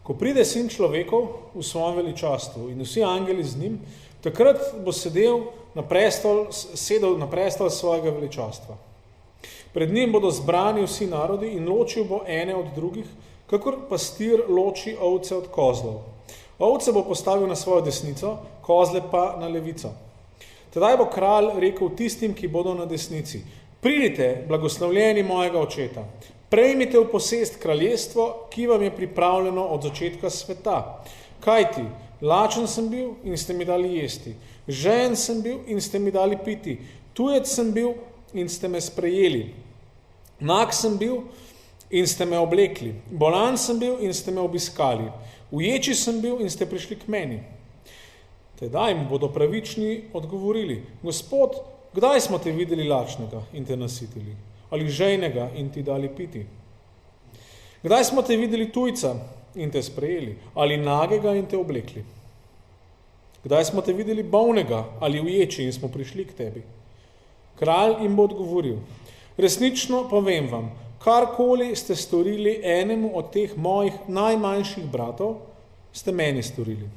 Ko pride sin človekov v svojem veličastvu in vsi angeli z njim, takrat bo sedel na prestol svojega veličastva. Pred njim bodo zbrani vsi narodi in ločil bo ene od drugih, kakor pastir loči ovce od kozlov. Ovce bo postavil na svojo desnico, kozle pa na levico. Tedaj bo kralj rekel tistim, ki bodo na desnici: Pridite, blagoslovljeni mojega očeta, prejmite v posest kraljestvo, ki vam je pripravljeno od začetka sveta. Kajti, lačen sem bil in ste mi dali jesti, žejen sem bil in ste mi dali piti, tujec sem bil in ste me sprejeli, nag sem bil in ste me oblekli, bolan sem bil in ste me obiskali, uječi sem bil in ste prišli k meni. Tedaj mu bodo pravični odgovorili: Gospod, kdaj smo te videli lačnega in te nasitili, ali žejnega in ti dali piti? Kdaj smo te videli tujca in te sprejeli, ali nagega in te oblekli? Kdaj smo te videli bolnega ali uječi in smo prišli k tebi? Kralj jim bo odgovoril: Resnično povem vam, karkoli ste storili enemu od teh mojih najmanjših bratov, ste meni storili.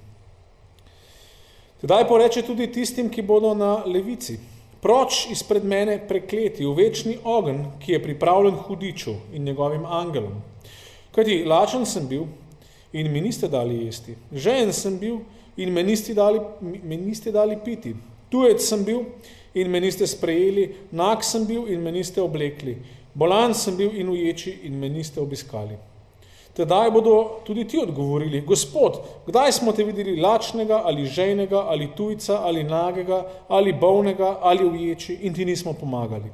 Tedaj poreče tudi tistim, ki bodo na levici: Proč izpred mene prekleti v večni ogenj, ki je pripravljen hudiču in njegovim angelom. Kajti lačen sem bil in mi niste dali jesti, žejen sem bil in me niste dali piti, tujec sem bil in me niste sprejeli, nag sem bil in me niste oblekli, bolan sem bil in uječi in me niste obiskali. Tedaj bodo tudi ti odgovorili: Gospod, kdaj smo te videli lačnega ali žejnega ali tujca ali nagega ali bolnega ali uječi in ti nismo pomagali,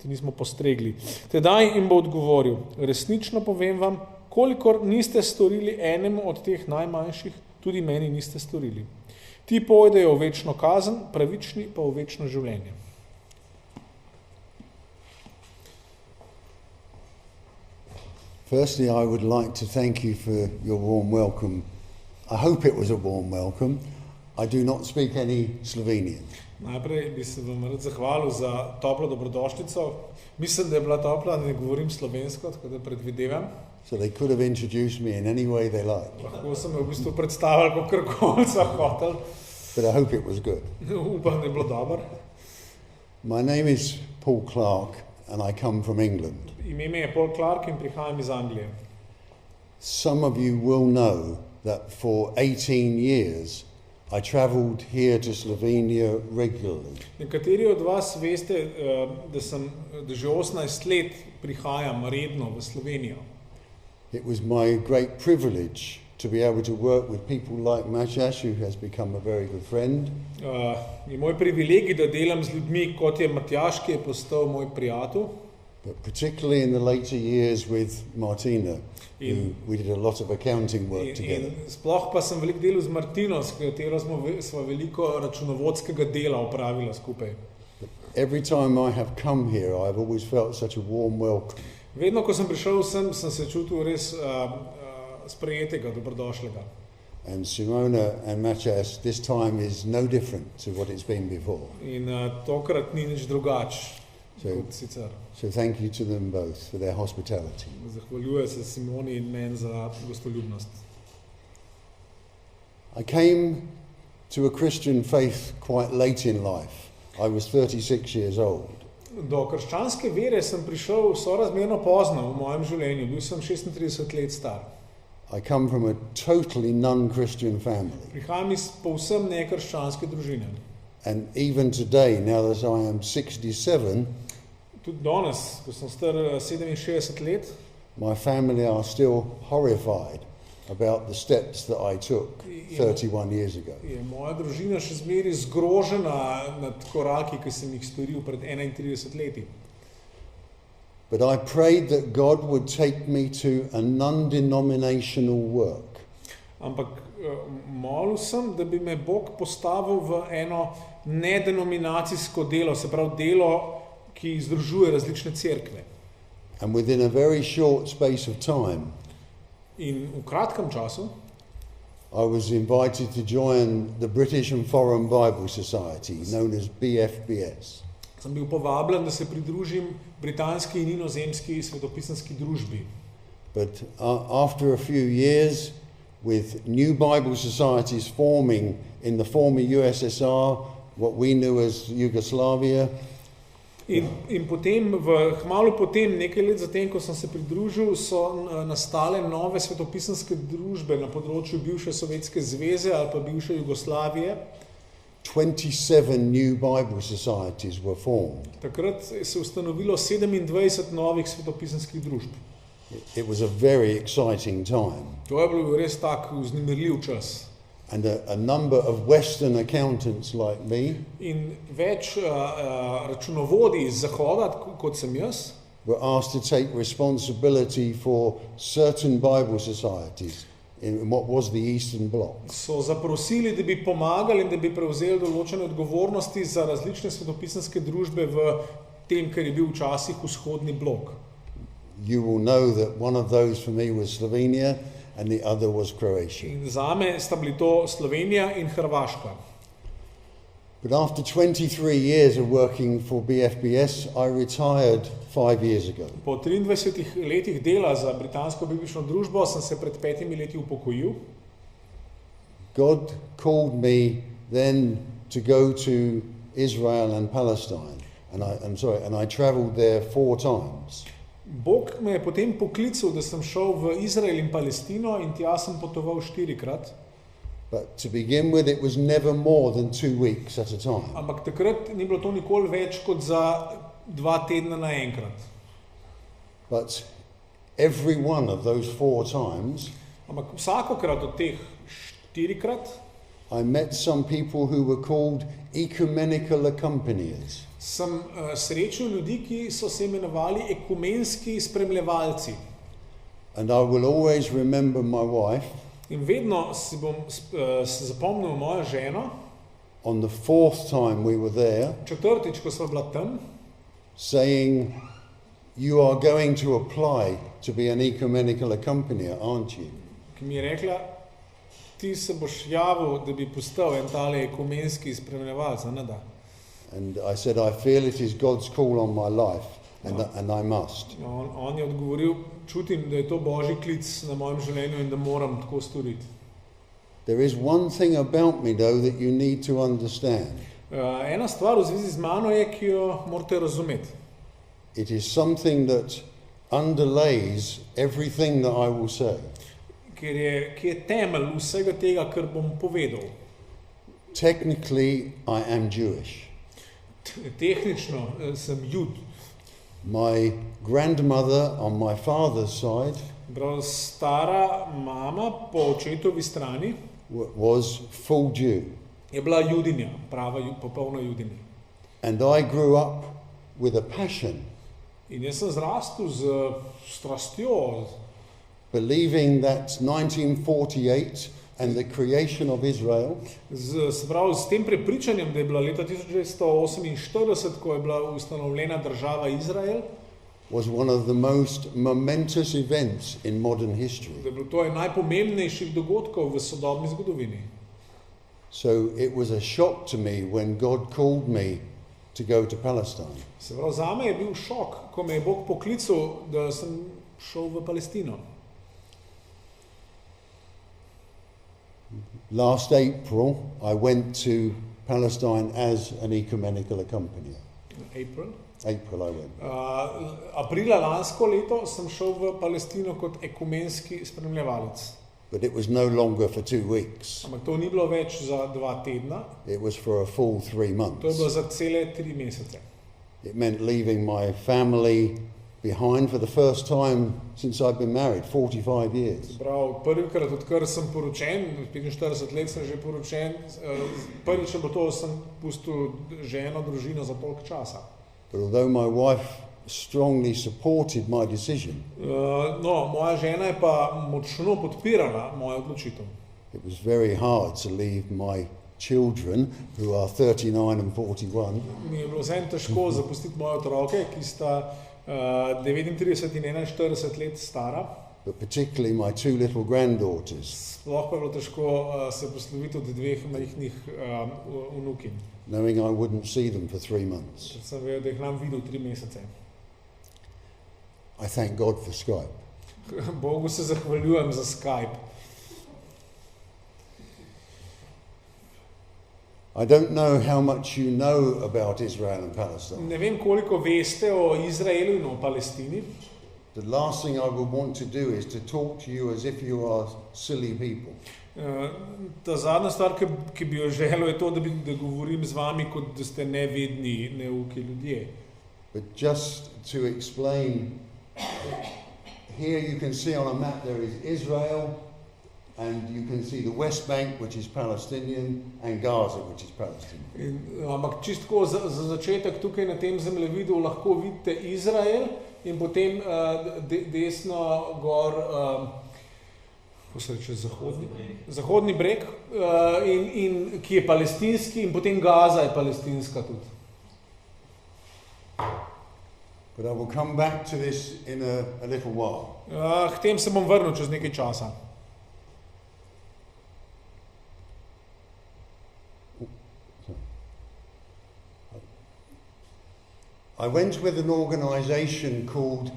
ti nismo postregli. Tedaj jim bo odgovoril: Resnično povem vam, kolikor niste storili enemu od teh najmanjših, tudi meni niste storili. Ti pojdejo v večno kazen, pravični pa v večno življenje. Firstly, I would like to thank you for your warm welcome. I hope it was a warm welcome. I do not speak any Slovenian. Najprej bi se vam rad zahvalil za toplo dobrodošlico. Mislim, da je bila topla, ne govorim slovensko, tako da predvidevam. So they could have introduced me in any way they like. Lahko sem v bistvu predstavil, kakorkoli so hotel. But I hope it was good. Upam, da je bilo dobro. My name is Paul Clark and I come from England. Ime mi je Paul Clark in prihajam iz Anglije. Some of you will know that for 18 years I travelled here to Slovenia regularly. Nekateri od vas veste, da že 18 let prihajam redno v Slovenijo. It was my great privilege to be able to work with people like Macias, who has become a very good friend. Je moj privilegij, da delam z ljudmi, kot je Matjaž, ki je postal moj prijatelj. But particularly in the later years with Martina, we did a lot of accounting work together. Sploh pa sem veliko delal z Martino, s katero smo veliko računovodskega dela opravila skupaj. Every time I have come here, I've always felt such a warm welcome. Vedno, ko sem prišel sem se čutil res sprejetega, dobrodošlega. And Simona and Macias, this time is no different to what it's been before. In tokrat ni nič drugače kot sicer. So thank you to them both for their hospitality. Zahvaljujem se Simoni in meni za gostoljubnost. I came to a Christian faith quite late in life. I was 36 years old. Do krščanske vere sem prišel sorazmerno pozno v mojem življenju. Bil sem 36 let star. I come from a totally non-Christian family. Prihajam iz povsem nekrščanske družine. And even today, now that I am 67, tudi danes, ko sem star 67 let, my family are still horrified about the steps that I took 31 years ago. Je moja družina še zmeraj zgrožena nad koraki, ki sem jih storil pred 31 leti. But I prayed that God would take me to a non-denominational work. Ampak molil sem, da bi me Bog postavil v eno nedenominacijsko delo, se pravi delo, ki združuje različne cerkve. And within a very short space of time, in v kratkem času, I was invited to join the British and Foreign Bible Society, known as BFBS. Sem bil povabljen, da se pridružim britanski in inozemski svetopisanski družbi. But after a few years, with new Bible societies forming in the former USSR, what we knew as Yugoslavia, In potem, kmalu potem, nekaj let zatem, ko sem se pridružil, so nastale nove svetopisanske družbe na področju bivše Sovjetske zveze ali pa bivše Jugoslavije. 27 new Bible societies were formed. Takrat se je ustanovilo 27 novih svetopisanskih družb. It was a very exciting time. To je bil res tak vznemirljiv čas. And a number of Western accountants like me In več računovodij iz Zahoda, kot sem jaz, were asked to take responsibility for certain Bible societies in what was the Eastern Bloc. so zaprosili, da bi pomagali in da bi prevzeli določene odgovornosti za različne svetopisanske družbe v tem, kar je bil včasih vzhodni blok. You will know that one of those for me was Slovenia and the other was Croatia. In zame sta bili to Slovenija in Hrvaška. But after 23 years of working for BFBS, I retired 5 years ago. Po 23 letih dela za britansko biblično družbo sem se pred 5 leti upokojil. God called me then to go to Israel and Palestine, and I traveled there 4 times. Bog me je potem poklical, da sem šel v Izrael in Palestino in tja sem potoval 4-krat. But to begin with, it was never more than 2 weeks at a time. Ampak takrat ni bilo to nikoli več kot za 2 tedna naenkrat. But every one of those 4 times, Ampak vsakokrat od teh 4-krat I met some people who were called ecumenical accompaniers. sem srečal ljudi, ki so se imenovali ekumenski spremljevalci. And I will always remember my wife In vedno si bom se zapomnil mojo ženo, on the 4th time we were there, 4-tič, ko sva bila tam, saying, "You are going to apply to be an ecumenical accompanier, aren't you?" ki mi je rekla, ti se boš javil, da bi postal en tale ekumenski spremljevalc, ne da? And I said, "I feel it is God's call on my life, and I must." On je odgovoril, čutim, da je to Božji klic na mojem življenju in da moram tako storiti. There is one thing about me, though, that you need to understand. Ena stvar v zvezi z mano je, ki jo morate razumeti. It is something that underlays everything that I will say. Ki je temelj vsega tega, kar bom povedal. Technically, I am Jewish. Tehnično sem Jud. My grandmother on my father's side Stara mama po očetovi strani was full Jew. je bila Judinja, prava, popolna Judinja. And I grew up with a passion, In jaz sem zrastel z strastjo, believing that 1948 and the creation of Israel s tem prepričanjem, da je bila leta 1948, ko je bila ustanovljena država Izrael, was one of the most momentous events in modern history. da je bilo to en najpomembnejših dogodkov v sodobni zgodovini. So it was a shock to me when God called me to go to Palestine. Se pravi, zame je bil šok, ko me je Bog poklical, da sem šel v Palestino. Last April, I went to Palestine as an ecumenical accompanier. April I went. Aprila lansko leto sem šel v Palestino kot ekumenski spremljevalec. But it was no longer for 2 weeks. Ampak to ni bilo več za 2 tedna, It was for a full 3 to je months. bilo za cele 3 mesece. It meant leaving my family behind for the first time since I've been married, 45 years. Prav, prvikrat, odkar sem poročen, 45 let sem že poročen, prvič bo to, sem pustil ženo, družino za toliko časa. But although my wife strongly supported my decision, Moja žena je pa močno podpirala mojo odločitev. it was very hard to leave my children, who are 39 and 41, Mi je bilo vseeno težko zapustiti moje otroke, ki sta 39 in 41 let stara. but particularly my 2 little granddaughters, Sploh pa je bilo težko se posloviti od 2 majhnih vnukin. knowing I wouldn't see them for 3 months. Če sem vedel, da jih nam videl 3 mesece. I thank God for Skype. Bogu se zahvaljujem za Skype. I don't know how much you know about Israel and Palestine. Ne vem, koliko veste o Izraelu in o Palestini. The last thing I would want to do is to talk to you as if you are silly people. Ta zadnja stvar, ki bi jo želel, je to, da govorim z vami, kot da ste nevedni, neuki ljudje. But just to explain, here you can see on a map there is Israel, and you can see the West Bank, which is Palestinian, and Gaza, which is Palestinian. Ampak čisto za začetek tukaj na tem zemljevidu lahko vidite Izrael in potem desno gor, kako se reče, zahodni breg, in ki je palestinski, in potem Gaza je palestinska tudi. But I will come back to this in a little while. K tem se bom vrnil čez nekaj časa. I went with an organization called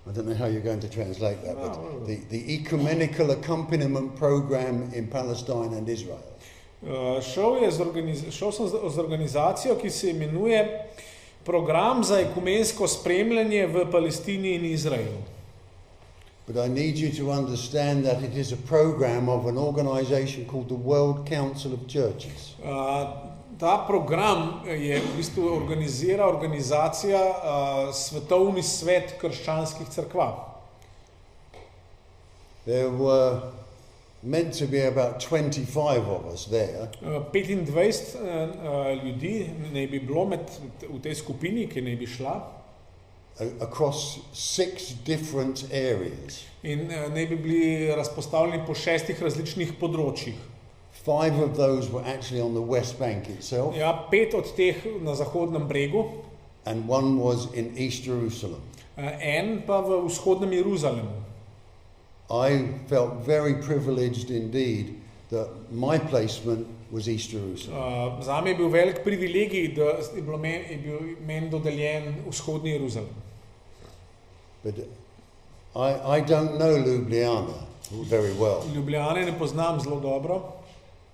I don't know how you're going to translate that, but the Ecumenical Accompaniment Program in Palestine and Israel. Šel sem z organizacijo, ki se imenuje Program za ekumensko spremljanje v Palestini in Izraelu. But I need you to understand that it is a program of an organization called the World Council of Churches. Ta program je v bistvu organizacija Svetovni svet krščanskih cerkva. There were meant to be about 25 of us there. 25 ljudi naj bi bilo v tej skupini, ki naj bi šla. Across 6 different areas. In naj bi bili razpostavljeni po 6 različnih področjih. 5 of those were actually on the West Bank itself. Ja, 5 od teh na zahodnem bregu. And 1 was in East Jerusalem. En pa v vzhodnem Jeruzalemu. I felt very privileged indeed that my placement was East Jerusalem. Zame je bil velik privilegij, da je bil meni dodeljen vzhodni Jeruzalem. But I don't know Ljubljana very well. Ljubljane ne poznam zelo dobro.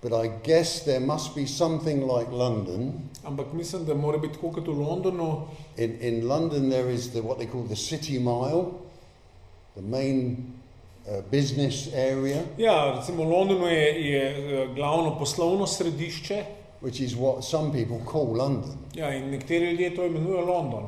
But I guess there must be something like London. Ampak mislim, da mora biti tako kot v Londonu. In London there is what they call the City Mile, the main business area. Ja, recimo v Londonu je glavno poslovno središče. Which is what some people call London. Ja, in nekateri ljudje to imenujejo London.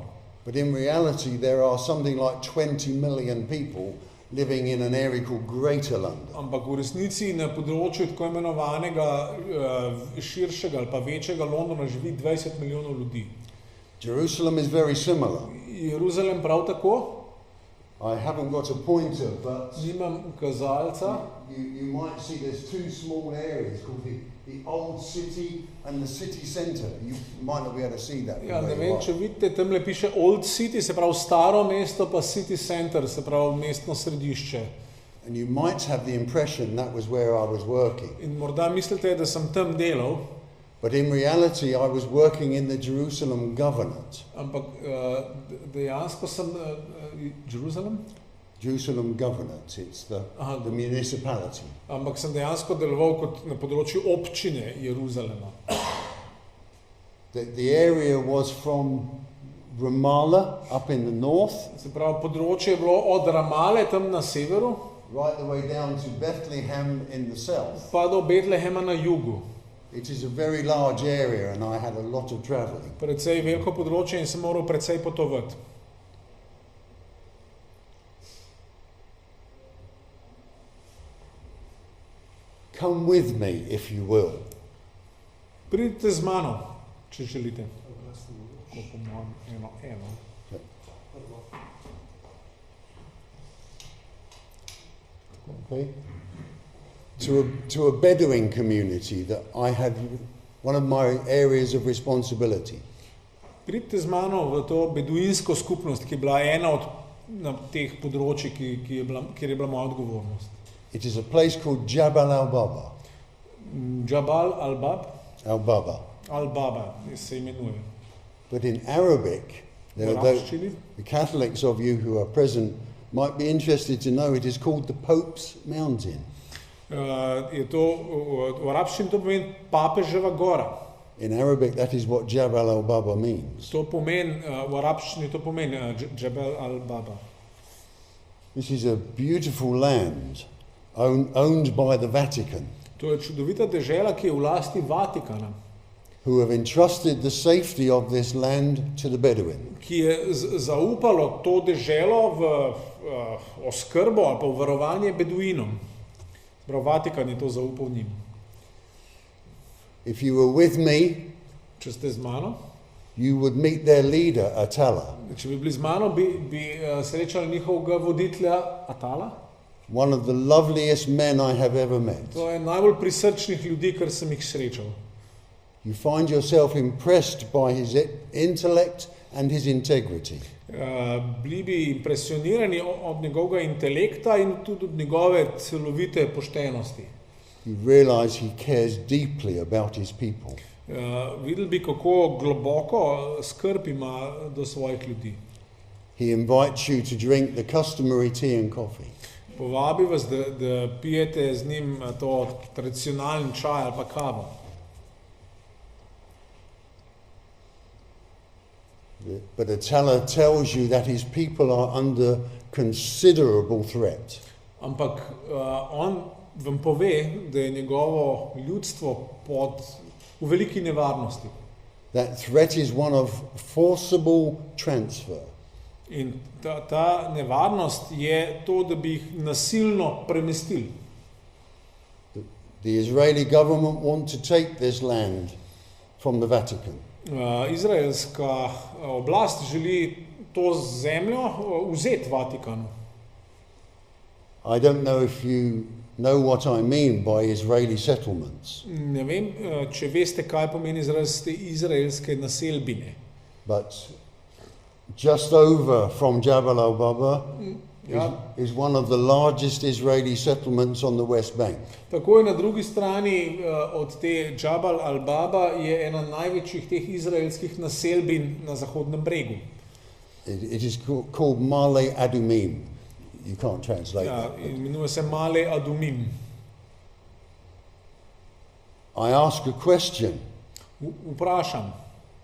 But in reality there are something like 20 million people living in an area called Greater London. Ampak v resnici na področju tako imenovanega širšega ali pa večjega Londona živi 20 milijonov ljudi. Jerusalem is very similar. Jeruzalem prav tako. I haven't got a pointer, but nimam kazalca. You might see there's 2 small areas called the old city and the city centre. You might not be able to see that. Ja, ne vem, če vidite, tamle piše Old City, se pravi staro mesto, pa City Center, se pravi mestno središče. And you might have the impression that was where I was working. In morda mislite, da sem tam delal. But in reality I was working in the Jerusalem Governorate. Ampak dejansko sem Jerusalem Governorate, it's the municipality. Ampak sem dejansko deloval kot na področju občine Jeruzalema. The area was from Ramallah up in the north. Se pravi, področje je bilo od Ramale tam na severu, right the way down to Bethlehem in the south. Pa do Betlehema na jugu. It is a very large area and I had a lot of traveling. Precej veliko področje in sem moral precej potovati. Come with me if you will. Pridite z mano, če želite. Eno. Okay. To a Bedouin community that I had one of my areas of responsibility. Pridite z mano v to beduinsko skupnost, ki je bila ena od teh področij, kjer je bila moja odgovornost. It is a place called Jabal al-Baba. Jabal al-Bab? Al-Baba. Al-Baba se imenuje. But in Arabic, the Catholics of you who are present might be interested to know it is called the Pope's Mountain. Je to, v arabščini to pomeni papeževa gora. In Arabic, that is what Jabal al-Baba means. To pomeni, v arabščini to pomeni Jabal al-Baba. This is a beautiful land owned by the Vatican, To je čudovita dežela, ki je v lasti Vatikana, who have entrusted the safety of this land to the Bedouin. ki je zaupalo to deželo v oskrbo ali pa v varovanje beduinom. Prav Vatikan je to zaupal njim. If you were with me, Če ste z mano, you would meet their leader, Atala, če bi bili z mano, bi srečali njihovega voditelja Atala. one of the loveliest men I have ever met. To je najbolj prisrčnih ljudi, kar sem jih srečal. You find yourself impressed by his intellect and his integrity. Bili bi impresionirani od njegovega intelekta in tudi od njegove celovite poštenosti. You realize he cares deeply about his people. Videli bi, kako globoko skrb ima do svojih ljudi. He invites you to drink the customary tea and coffee. Povabi vas, da pijete z njim to tradicionalni čaj ali pa kavo. But Atala tells you that his people are under considerable threat. Ampak on vam pove, da je njegovo ljudstvo v veliki nevarnosti. That threat is one of forcible transfer. In ta nevarnost je to, da bi jih nasilno premestili. The Israeli government want to take this land from the Vatican. Izraelska oblast želi to zemljo vzeti Vatikanu. I don't know if you know what I mean by Israeli settlements, Ne vem, če veste, kaj pomeni izraz te izraelske naselbine. but just over from Jabal al-Baba Ja, is one of the largest Israeli settlements on the West Bank. takoj na drugi strani od te Jabal al-Baba je ena največjih teh izraelskih naselbin na Zahodnem bregu. It is called Male Adumim. You can't translate Ja, that. but imenuje se Male Adumim. I ask a question. Vprašam,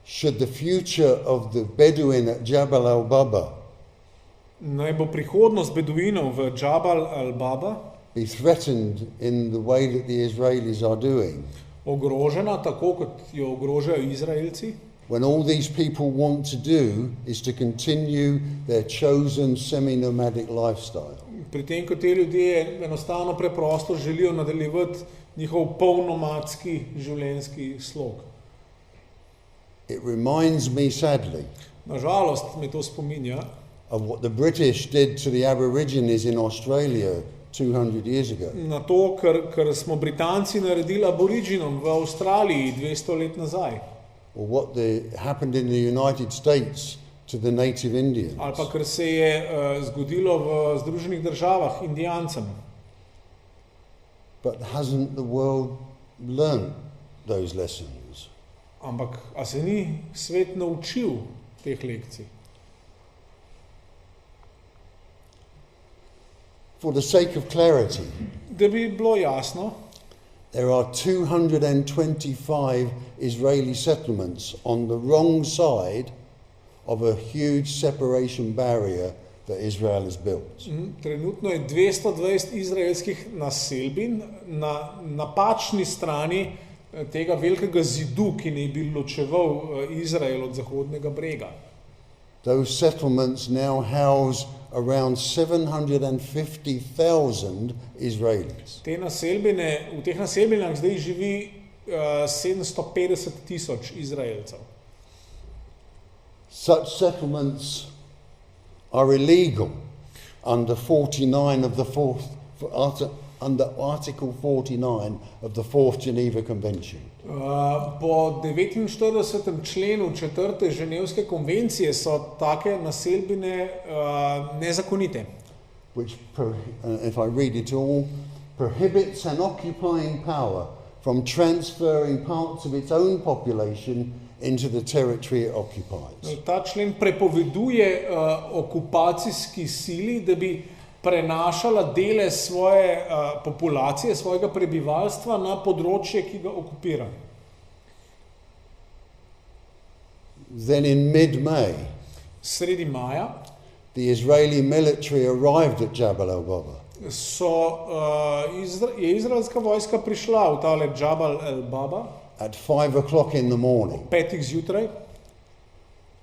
Should the future of the Bedouin at Jabal al-Baba naj bo prihodnost beduinov v Jabal al-Baba be threatened in the way that the Israelis are doing, ogrožena tako, kot jo ogrožajo Izraelci, when all these people want to do is to continue their chosen semi-nomadic lifestyle? pri tem, ko te ljudje enostavno preprosto želijo nadaljevati njihov polnomadski življenjski slog. It reminds me, sadly, Nažalost me to spominja of what the British did to the Aborigines in Australia 200 years ago. na to, kar smo Britanci naredili aboriginom v Avstraliji 200 let nazaj, Or what happened in the United States to the native Indians. ali pa kar se je zgodilo v Združenih državah Indijancem. But hasn't the world learned those lessons? Ampak a se ni svet naučil teh lekcij? For the sake of clarity, Da bi bilo jasno, there are 225 Israeli settlements on the wrong side of a huge separation barrier that Israel has built. trenutno je 220 izraelskih naselbin na napačni strani tega velikega zidu, ki naj bi ločeval Izrael od Zahodnega brega. Those settlements now house around 750,000 Israelis. V teh naselbinah zdaj živi 750,000 Izraelcev. Such settlements are illegal under 49 of the fourth, under Article 49 of the Fourth Geneva Convention. Po 49. členu 4. Ženevske konvencije so take naselbine nezakonite, Which, if I read it all, prohibits an occupying power from transferring parts of its own population into the territory it occupies. Ta člen prepoveduje okupacijski sili, da bi prenašala dele svoje populacije, svojega prebivalstva na področje, ki ga okupira. Then in mid-May, Sredi maja the Israeli military arrived at Jabal al-Baba. Je izraelska vojska prišla v tale Jabal al-Baba At 5 o'clock in the morning, 5 zjutraj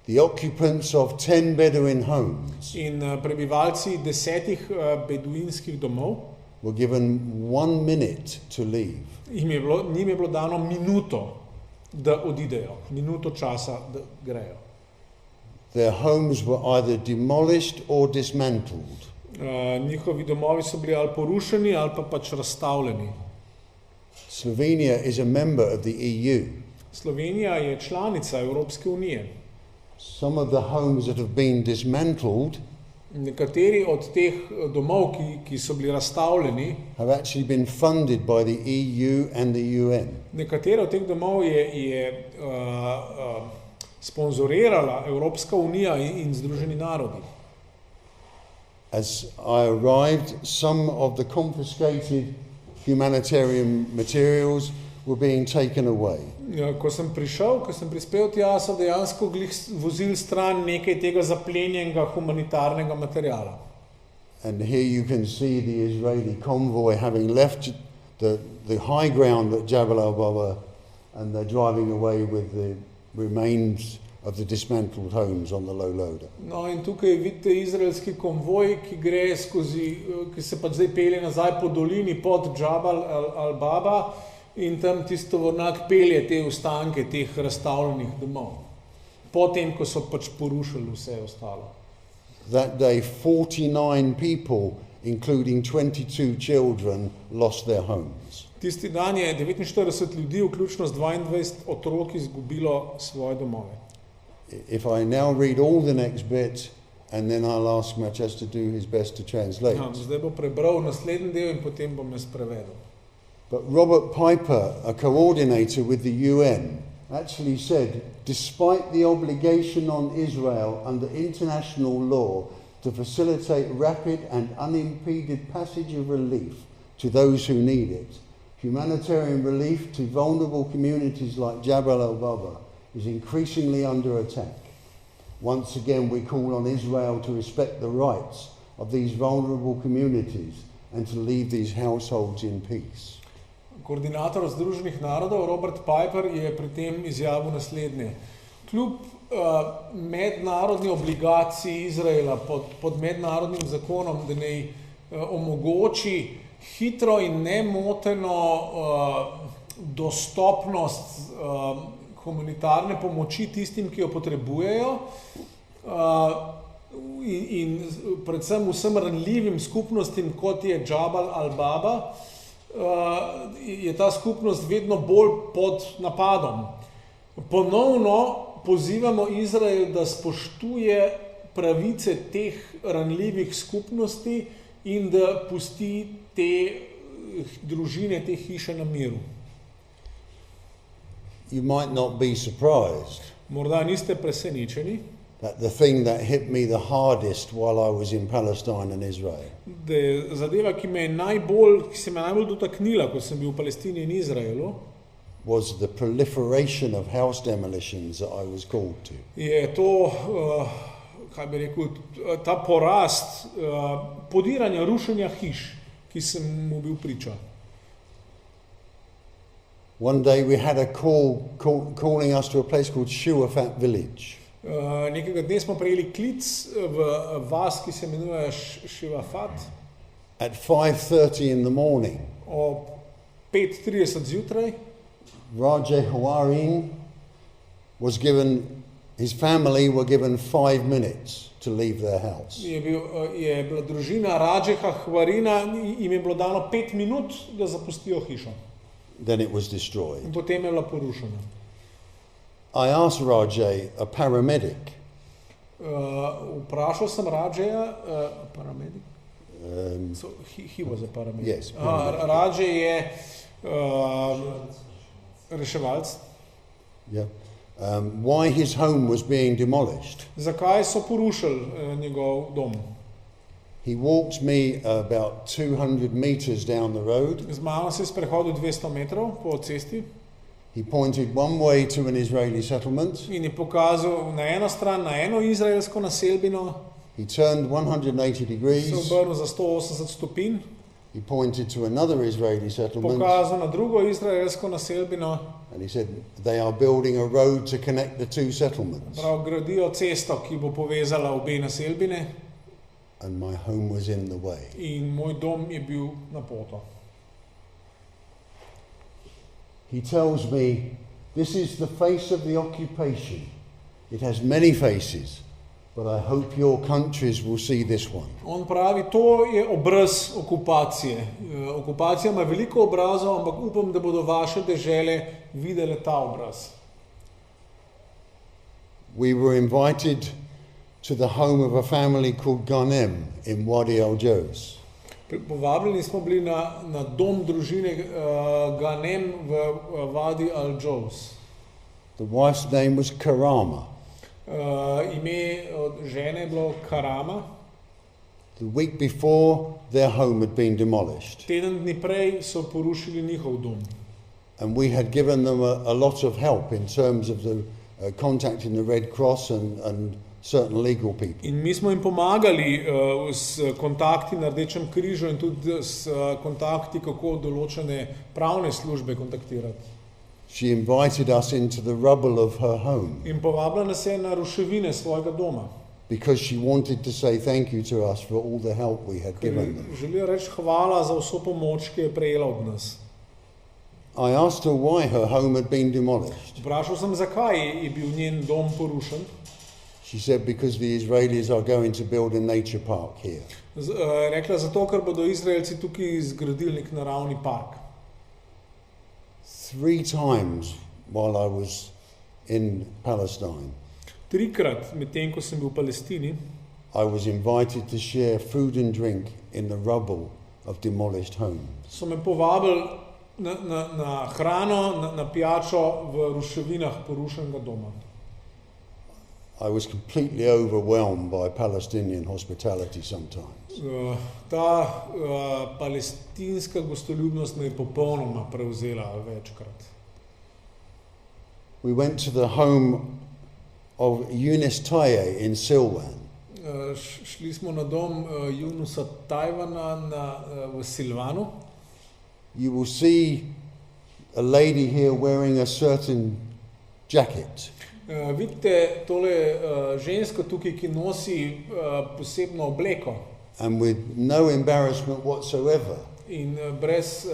the occupants of 10 Bedouin homes in prebivalci 10 beduinskih domov, were given 1 minute to leave. njim je bilo dano minuto, da odidejo, minuto časa, da grejo. Their homes were either demolished or dismantled. Njihovi domovi so bili ali porušeni ali pa pač razstavljeni. Slovenia is a member of the EU. Slovenija je članica Evropske unije. Some of the homes that have been dismantled Nekateri od teh domov, ki so bili razstavljeni, have actually been funded by the EU and the UN. nekatere od teh domov je sponzorirala Evropska unija in Združeni narodi. As I arrived, some of the confiscated humanitarian materials were being taken away. Ko sem prispel tja, so dejansko vozili stran nekaj tega zaplenjenega humanitarnega materiala. And here you can see the Israeli convoy having left the high ground at Jabal al-Baba, and they're driving away with the remains of the dismantled homes on the low loader. No, in tukaj vidite izraelski konvoj, ki se pač zdaj pelje nazaj po dolini pod Jabal al-Baba, in tam tisto tovornjak pelje te ostanke teh razstavljenih domov, potem, ko so pač porušili vse ostalo. That day, 49 people, including 22 children, lost their homes. Tisti dan je 49 ljudi, vključno z 22 otrok, izgubilo svoje domove. If I now read all the next bit, and then I'll ask Mathias to do his best to translate. Zdaj bo prebral naslednji del in potem bom jaz prevedel. But Robert Piper, a coordinator with the UN, actually said, despite the obligation on Israel under international law to facilitate rapid and unimpeded passage of relief to those who need it, humanitarian relief to vulnerable communities like Jabal al-Baba is increasingly under attack. Once again, we call on Israel to respect the rights of these vulnerable communities and to leave these households in peace. Koordinator Združenih narodov Robert Piper je pri tem izjavil naslednje. Kljub mednarodni obligaciji Izraela pod mednarodnim zakonom, da naj omogoči hitro in nemoteno dostopnost humanitarne pomoči tistim, ki jo potrebujejo, in predvsem vsem ranljivim skupnostim, kot je Jabal al-Baba, je ta skupnost vedno bolj pod napadom. Ponovno pozivamo Izrael, da spoštuje pravice teh ranljivih skupnosti in da pusti te družine, te hiše na miru. You might not be surprised Morda niste presenečeni, that the thing that hit me the hardest while I was in Palestine and Israel da je zadeva, ki se me je najbolj dotaknila, ko sem bil v Palestini in Izraelu, was the proliferation of house demolitions that I was called to. je to, ta porast podiranja, rušenja hiš, ki sem mu bil priča. One day we had a calling us to a place called Shuafat village. Nekega dne smo prejeli klic v vas, ki se imenuje Shuafat. At 5:30 in the morning, Ob 5:30 zjutraj Rajeh Hawarin was given, his family were given 5 minutes to leave their house. je bila družina Rajeha Hvarina, jim je bilo dano 5 minut, da zapustijo hišo. Then it was destroyed. In potem je bila porušena. I asked Rajeh, a paramedic, Vprašal sem Rajeha, paramedic? So he was a paramedic. Yes, paramedic. Rajeh je reševalc. yeah, why his home was being demolished. Zakaj so porušili njegov dom? He walked me about 200 meters down the road. Z mano se je sprehodil 200 metrov po cesti He pointed one way to an Israeli settlement. in je pokazal na eno stran, na eno izraelsko naselbino, He turned 180 se degrees. obrnil za 180 stopinj, He pointed to another Israeli settlement. pokazal na drugo izraelsko naselbino, And he said, they are building a road to connect the two settlements. prav gradijo cesto, ki bo povezala obe naselbine, And my home was in the way. in moj dom je bil na poto. He tells me, this is the face of the occupation. It has many faces, but I hope your countries will see this one. On pravi, to je obraz okupacije. Okupacija ima veliko obrazov, ampak upam, da bodo vaše dežele videle ta obraz. We were invited to the home of a family called Ghanem in Wadi al-Jawz. Povabljeni smo bili na dom družine Ghanem v Wadi al-Jawz. The wife's name was Karama. Ime od žene je bilo Karama. The week before, their home had been demolished. Teden dni prej so porušili njihov dom. And we had given them a lot of help in terms of the contacting the Red Cross and certain legal people. In mi smo jim pomagali s kontakti na Rdečem križu in tudi s kontakti, kako določene pravne službe kontaktirati. She invited us into the rubble of her home In povabila nas je na ruševine svojega doma. because she wanted to say thank you to us for all the help we had given them. Želijo reči hvala za vso pomoč, ki je prejela od nas. I asked her why her home had been demolished. Vprašal sem, zakaj je bil njen dom porušen. She said because the Israelis are going to build a nature park here. Rekla zato, ker bodo Izraelci tukaj zgradili nek naravni park. 3 times while I was in Palestine, 3krat medtem, ko sem bil v Palestini, I was invited to share food and drink in the rubble of demolished homes. so me povabili na hrano, na pijačo v ruševinah porušenega doma. I was completely overwhelmed by Palestinian hospitality sometimes. Ta palestinska gostoljubnost me je popolnoma prevzela večkrat. We went to the home of Eunice Taye in Silwan. Šli smo na dom Yunusa Tajvana v Silvanu. You will see a lady here wearing a certain jacket. Vidite tole žensko tukaj, ki nosi posebno obleko And with no embarrassment whatsoever, in brez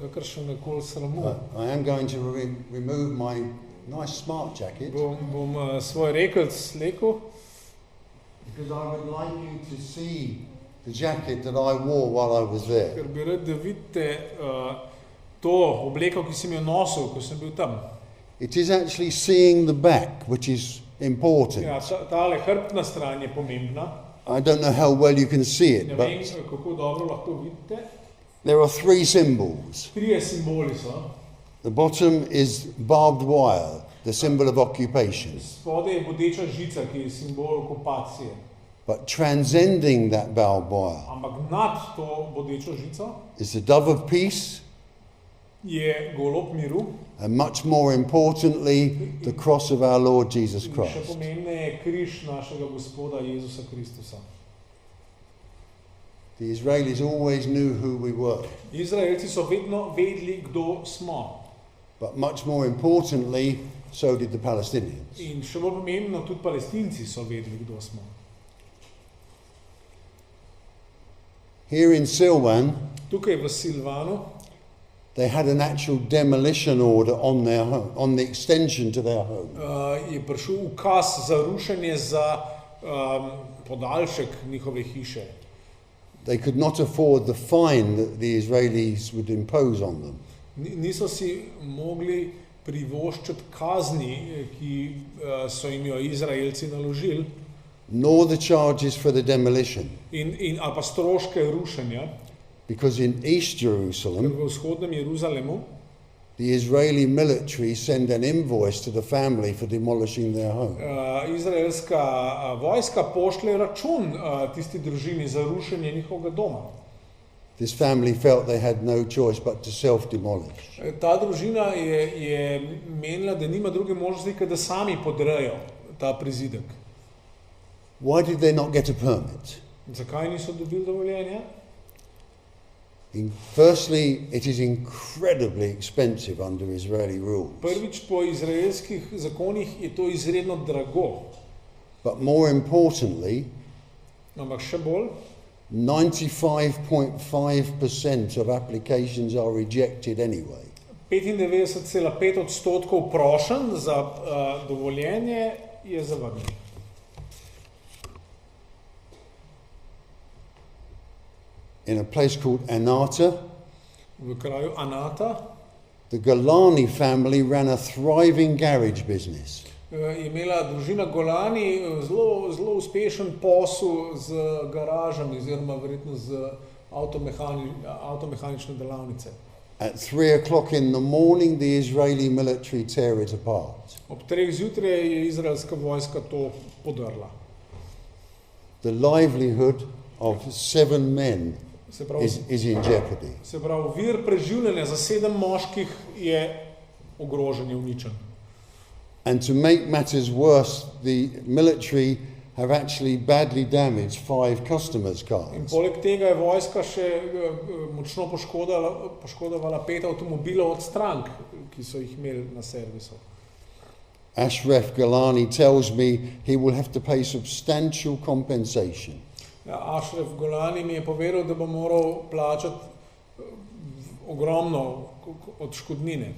kakršnega koli sramu. I am going to remove my nice smart jacket Bom svoj rekelc slekel, because I would like you to see the jacket that I wore while I was there. ker bi rad, da vidite to obleko, ki sem jo nosil, ko sem bil tam. It is actually seeing the back which is important. Ja, tale hrbtna stran je pomembna. I don't know how well you can see Ne it, vem, but kako dobro lahko vidite. there are 3 symbols. 3 simboli so. The bottom is barbed wire, the symbol of occupation. Spodaj je bodeča žica, ki je simbol okupacije. But transcending that barbed wire Ampak nad to bodečo žico is the dove of peace, je golob miru and much more importantly, the cross of our Lord Jesus in še Christ. pomembneje je križ našega Gospoda Jezusa Kristusa. The Israelis always knew who we were, Izraelci so vedno vedeli, kdo smo. but much more importantly, so did the Palestinians. In še bolj pomembno, tudi Palestinci so vedeli, kdo smo. Here in Silwan, Tukaj v Silvanu they had an actual demolition order on their home, on the extension to their home. je prišel ukaz za rušenje, za podaljšek njihove hiše. They could not afford the fine that the Israelis would impose on them. Niso si mogli privoščiti kazni, ki so jim jo Izraelci naložili, Nor the charges for the demolition, ali pa stroške rušenja, because in East ker Jerusalem, v vzhodnem Jeruzalemu the Israeli military send an invoice to the family for demolishing their home. Izraelska vojska pošlje račun tisti družini za rušenje njihovega doma. This family felt they had no choice but to self-demolish. Ta družina je menila, da nima druge možnosti, kot da sami podrejo ta prizidek. Why did they not get a permit? Zakaj niso dobili dovoljenja? Firstly, it is incredibly expensive under Israeli rules. Prvič, po izraelskih zakonih je to izredno drago. But more importantly, Ampak še bolj, 95.5% of applications are rejected anyway. 95,5% prošenj za dovoljenje je zavrnjenih. In a place called Anata, V kraju Anata the Golani family ran a thriving garage business. je imela družina Golani zelo uspešen posel z garažami, oziroma verjetno z avtomehanične delavnice. At 3 o'clock in the morning, the Israeli military tear it apart. Ob 3 zjutraj je izraelska vojska to podrla. The livelihood of 7 men Se pravi, is in jeopardy. vir preživljanja za 7 moških je ogrožen, je uničen. And to make matters worse, the military have actually badly damaged 5 customers' In cars. poleg tega je vojska še močno poškodovala 5 avtomobilov od strank, ki so jih imeli na servisu. Ashraf Golani tells me he will have to pay substantial compensation. Ashraf Golani mi je povedal, da bo moral plačati ogromno odškodnine.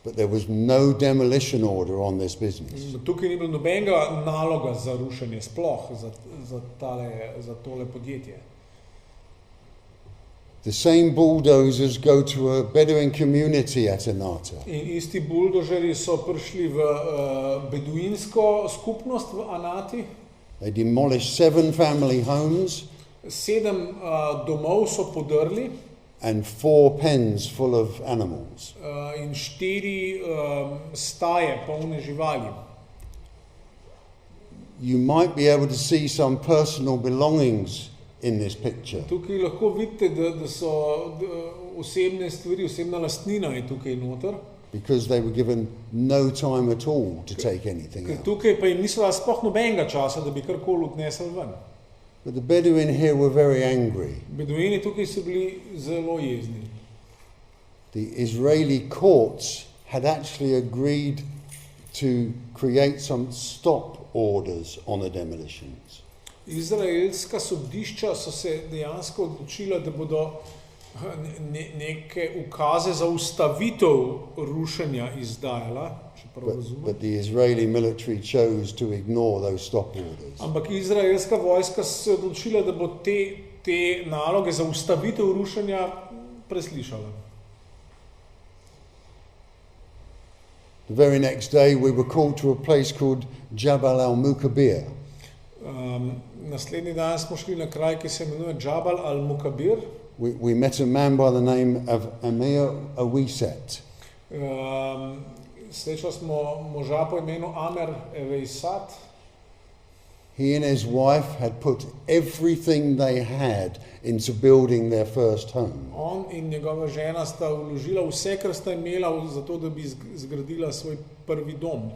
But there was no demolition order on this business. Tukaj ni bilo nobenega naloga za rušenje, sploh za tole podjetje. The same bulldozers go to a Bedouin community at Anata. In isti buldožerji so prišli v beduinsko skupnost v Anati. They demolished 7 family homes 7 domov so podrli and 4 pens full of animals. in 4 staje polne živali. You might be able to see some personal belongings in this picture. Tukaj lahko vidite, da so osebne stvari, osebna lastnina je tukaj noter. Because they were given no time at all to take anything Ker out. tukaj pa jim niso dali sploh nobenega časa, da bi karkoli odnesli ven. But the Bedouin here were very angry. Beduini tukaj so bili zelo jezni. The Israeli courts had actually agreed to create some stop orders on the demolitions. Izraelska sodišča so se dejansko odločila, da bodo neke ukaze za ustavitev rušenja izdajala, če prav razumem. But the Israeli military chose to ignore those stop orders. Ampak izraelska vojska se je odločila, da bo te naloge za ustavitev rušenja preslišala. The very next day we were called to a place called Jabal al-Mukabir. Naslednji dan smo šli na kraj, ki se imenuje Jabal al-Mukabir. We met a man by the name of Amir Awiset. Srečali smo moža po imenu Amer Eveisat. He and his wife had put everything they had into building their first home. On in njegova žena sta vložila vse, kar sta imela, zato da bi zgradila svoj prvi dom.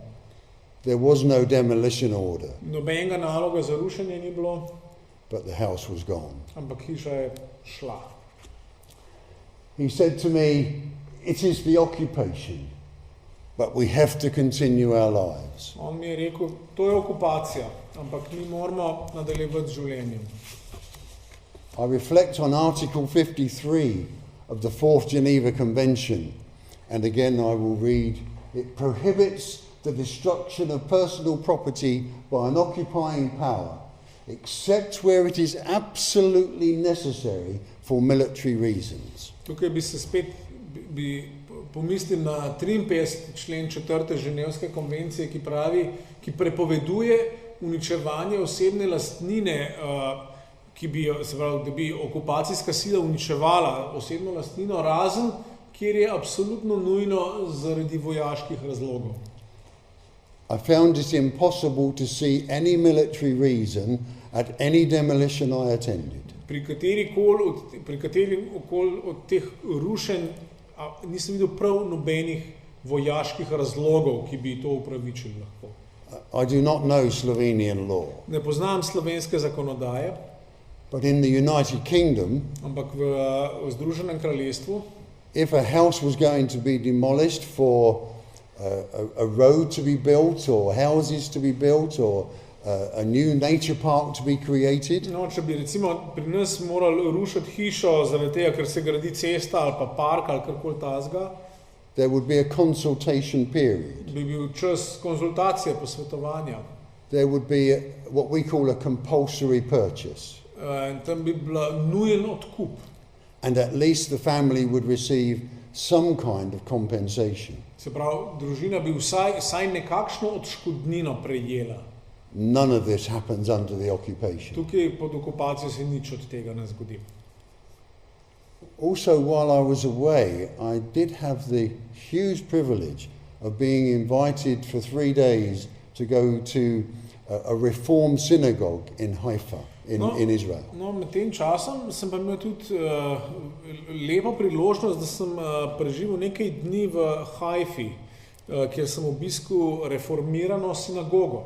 There was no demolition order, Nobenega naloga za rušenje ni bilo, but the house was gone. ampak hiša je šla. He said to me, "It is the occupation, but we have to continue our lives." On mi je rekel, to je okupacija, ampak mi moramo nadaljevati z življenjem. I reflect on Article 53 of the 4th Geneva Convention, and again I will read, it prohibits the destruction of personal property by an occupying power, except where it is absolutely necessary for military reasons. Tukaj bi se spet pomislil na 53. člen 4. Ženevske konvencije, ki pravi, ki prepoveduje uničevanje osebne lastnine, ki bi, se pravi, da bi okupacijska sila uničevala osebno lastnino, razen kjer je absolutno nujno zaradi vojaških razlogov. I found it impossible to see any military reason at any demolition I attended. Pri katerim od teh rušenj nisem videl prav nobenih vojaških razlogov, ki bi to upravičili lahko. I do not know Slovenian law, Ne poznam slovenske zakonodaje, but in the United Kingdom, ampak v Združenem kraljestvu, if a house was going to be demolished for a road to be built or houses to be built or a new nature park to be created, no, če bi recimo pri nas morali rušiti hišo zaradi tega, ker se gradi cesta ali pa park ali karkoli tasga, there would be a consultation period. bi bil čas konzultacije, posvetovanja. There would be what we call a compulsory purchase. In tam bi bila nujen odkup. And at least the family would receive some kind of compensation. Se pravi, družina bi vsaj nekakšno odškodnino prejela. None of this happens under the occupation. Tukaj pod okupacijo se nič od tega ne zgodi. Also, while I was away, I did have the huge privilege of being invited for 3 days to go to a Reformed synagogue in Haifa, in Israel. No, med tem časom sem pa imel tudi lepo priložnost, da sem preživel nekaj dni v Haifi, kjer sem obiskal reformirano sinagogo.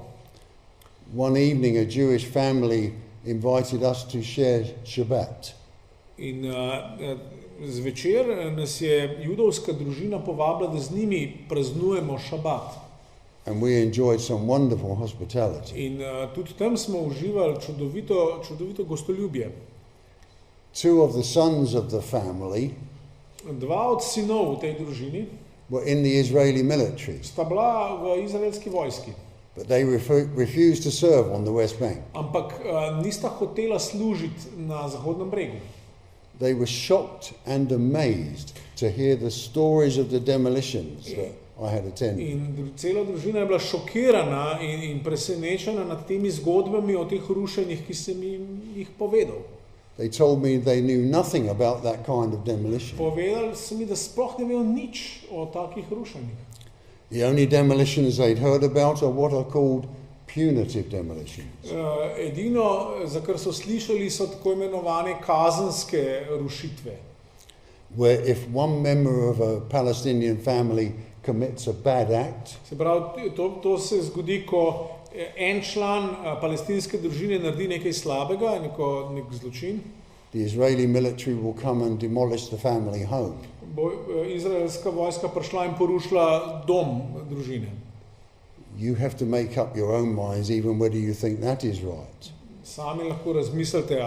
One evening, a Jewish family invited us to share Shabbat. In zvečer nas je judovska družina povabila, da z njimi praznujemo šabat. And we enjoyed some wonderful hospitality. In tudi tam smo uživali čudovito gostoljubje. 2 of the sons of the family 2 od sinov v tej družini were in the Israeli military, sta bila v izraelski vojski, but they refused to serve on the West Bank. ampak nista hotela služiti na Zahodnem bregu. They were shocked and amazed to hear the stories of the demolitions that I had attended. In cela družina je bila šokirana in presenečena nad temi zgodbami o teh rušenjih, ki sem jih povedal. They told me they knew nothing about that kind of demolition. Povedali so mi, da sploh ne vejo nič o takih rušenjih. The only demolitions they'd heard about are what are called punitive demolitions. Edino, za kar so slišali, so tako imenovane kazenske rušitve. Where if one member of a Palestinian family commits a bad act, Se pravi, to se zgodi, ko en član palestinske družine naredi nekaj slabega, nek zločin, the Israeli military will come and demolish the family home. bo izraelska vojska prišla in porušila dom družine. You have to make up your own minds even whether you think that is right. Sami lahko razmislite,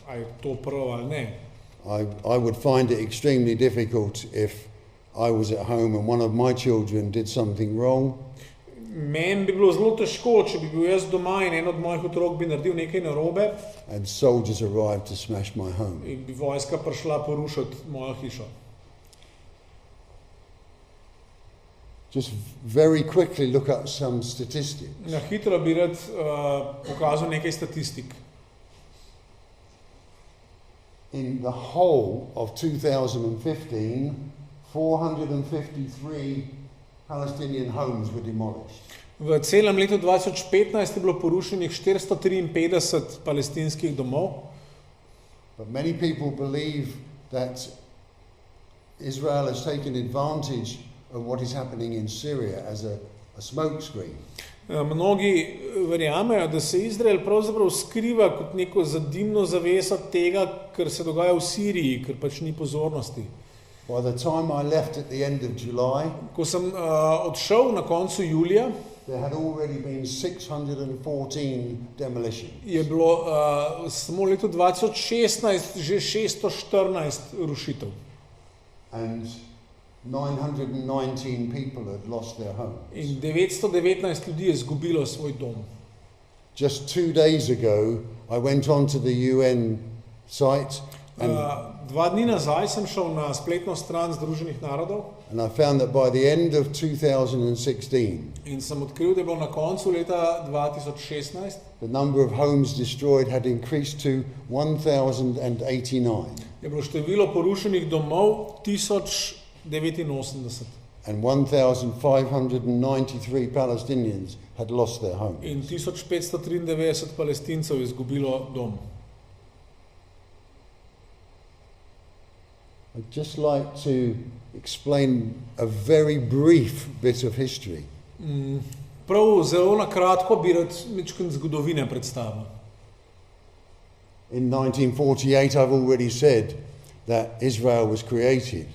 a je to prav ali ne. I would find it extremely difficult if I was at home and one of my children did something wrong. Meni bi bilo zelo težko, če bi bil jaz doma in en od mojih otrok bi naredil nekaj narobe And soldiers arrived to smash my home. in bi vojska prišla porušiti mojo hišo. Just very quickly look at some statistics. Na hitro bi rad pokazal nekaj statistik. In the whole of 2015, 453 Palestinian homes were demolished. V celem letu 2015 je bilo porušenih 453 palestinskih domov, But many people believe that Israel has taken advantage of what is happening in Syria as a smokescreen. Mnogi verjamejo, da se Izrael pravzaprav skriva kot neko zadimno zaveso tega, kar se dogaja v Siriji, ker pač ni pozornosti. By the time I left at the end of July, Ko sem odšel na koncu julija, there had already been 614 demolitions. je bilo samo v letu 2016 že 614 rušitev. And 919 people had lost their homes. In 919 ljudi je izgubilo svoj dom. Just 2 days ago, I went onto the UN site and 2 dni nazaj sem šel na spletno stran Združenih narodov I found that by the end of 2016, in sem odkril, da je bilo na koncu leta 2016 the number of homes destroyed had increased to 1,089. je bilo število porušenih domov 1089 and 1,593 Palestinians had lost their homes. in 1593 Palestincev je izgubilo dom. I'd just like to explain a very brief bit of history. Prav zelo na kratko bi rad mičken zgodovine predstavil. In 1948, I've already said that Israel was created.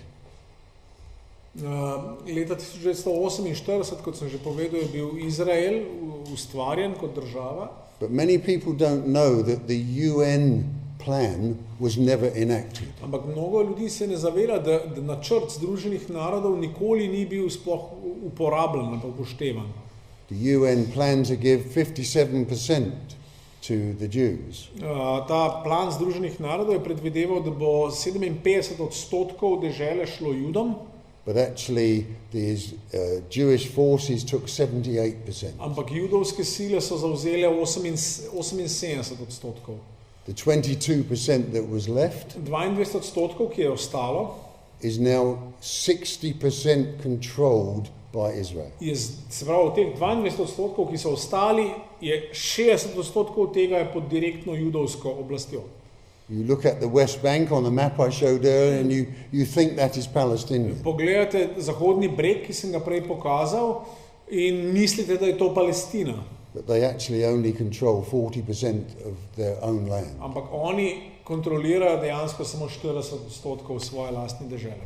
Leta 1948, kot sem že povedal, je bil Izrael ustvarjen kot država. But many people don't know that the UN plan was never enacted. Ampak mnogo ljudi se ne zaveda, da načrt Združenih narodov nikoli ni bil sploh uporabljen ali upoštevan. The UN plan to give 57% to the Jews. Ta plan Združenih narodov je predvideval, da bo 57% dežele šlo Judom, But actually, these Jewish forces took 78%. ampak judovske sile so zavzele 78%. The 22% that was left 22%, ki je ostalo, is now 60% controlled by Israel. se pravi, od teh 22%, ki so ostali, je 60% tega je pod direktno judovsko oblastjo. You look at the West Bank on the map I showed earlier and you think that is Palestinian. Pogledate zahodni breg, ki sem ga prej pokazal, in mislite, da je to Palestina. But they actually only control 40% of their own land. Ampak oni kontrolirajo dejansko samo 40% svoje lastne dežele.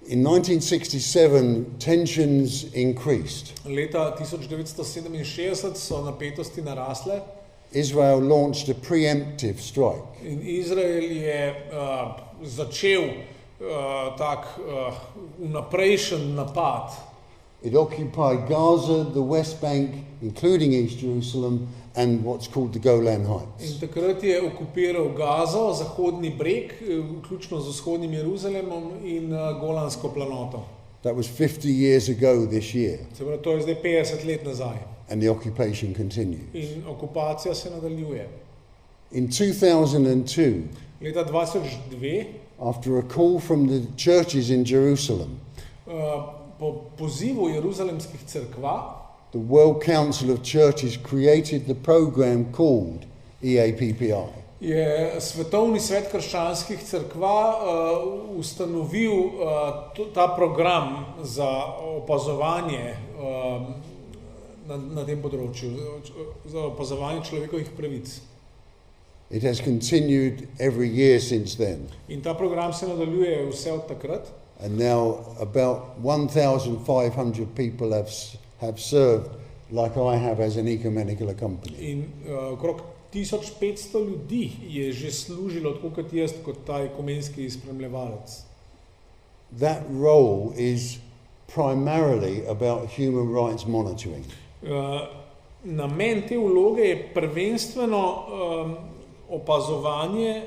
In 1967, tensions increased. Leta 1967 so napetosti narasle Israel launched a preemptive strike. in Izrael je začel vnaprejšen napad. It occupied Gaza, the West Bank, including East Jerusalem, and what's called the Golan In Heights. takrat je okupiral Gazo, zahodni breg, vključno z vzhodnim Jeruzalemom in Golansko planoto. That was 50 years ago this year, Se pravi, to je zdaj 50 let nazaj. and the occupation continues. In okupacija se nadaljuje. In 2002, Leta 2002, after a call from the churches in Jerusalem, po pozivu jeruzalemskih cerkva, the World Council of Churches created the program called EAPPI. je Svetovni svet krščanskih cerkva ustanovil ta program za opazovanje na tem področju, za opazovanje človekovih pravic. It has continued every year since then, In ta program se nadaljuje vse od takrat. and now about 1,500 people have served like I have as an ecumenical company. In okrog 1500 ljudi je že služilo, tako kot jaz, kot ta ekumenski spremljevalec. That role is primarily about human rights monitoring. Namen te vloge je prvenstveno opazovanje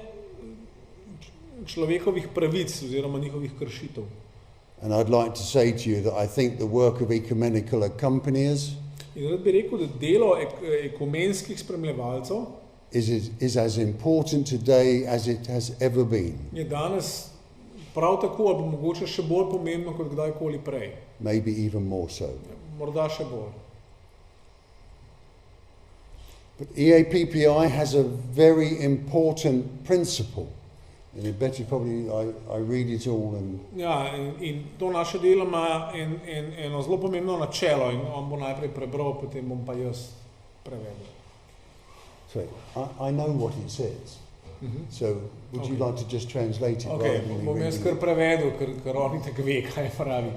človekovih pravic oziroma njihovih kršitev. And I'd like to say to you that I think the work of ecumenical accompaniers In rad bi rekel, da delo ekumenskih spremljevalcev is as important today as it has ever been, je danes prav tako ali mogoče še bolj pomembno kot kdajkoli prej. maybe even more so. Morda še bolj. But EAPPI has a very important principle. And it better probably I read it all and Ja, in to naše delo ima eno zelo pomembno načelo in on bo najprej prebral, potem bom pa jaz prevedel. so I know what it says. So would you Okay. like to just translate it? Okay, rather than me bom jaz reading kar it? prevedel, ker oni tako ve, kaj pravi.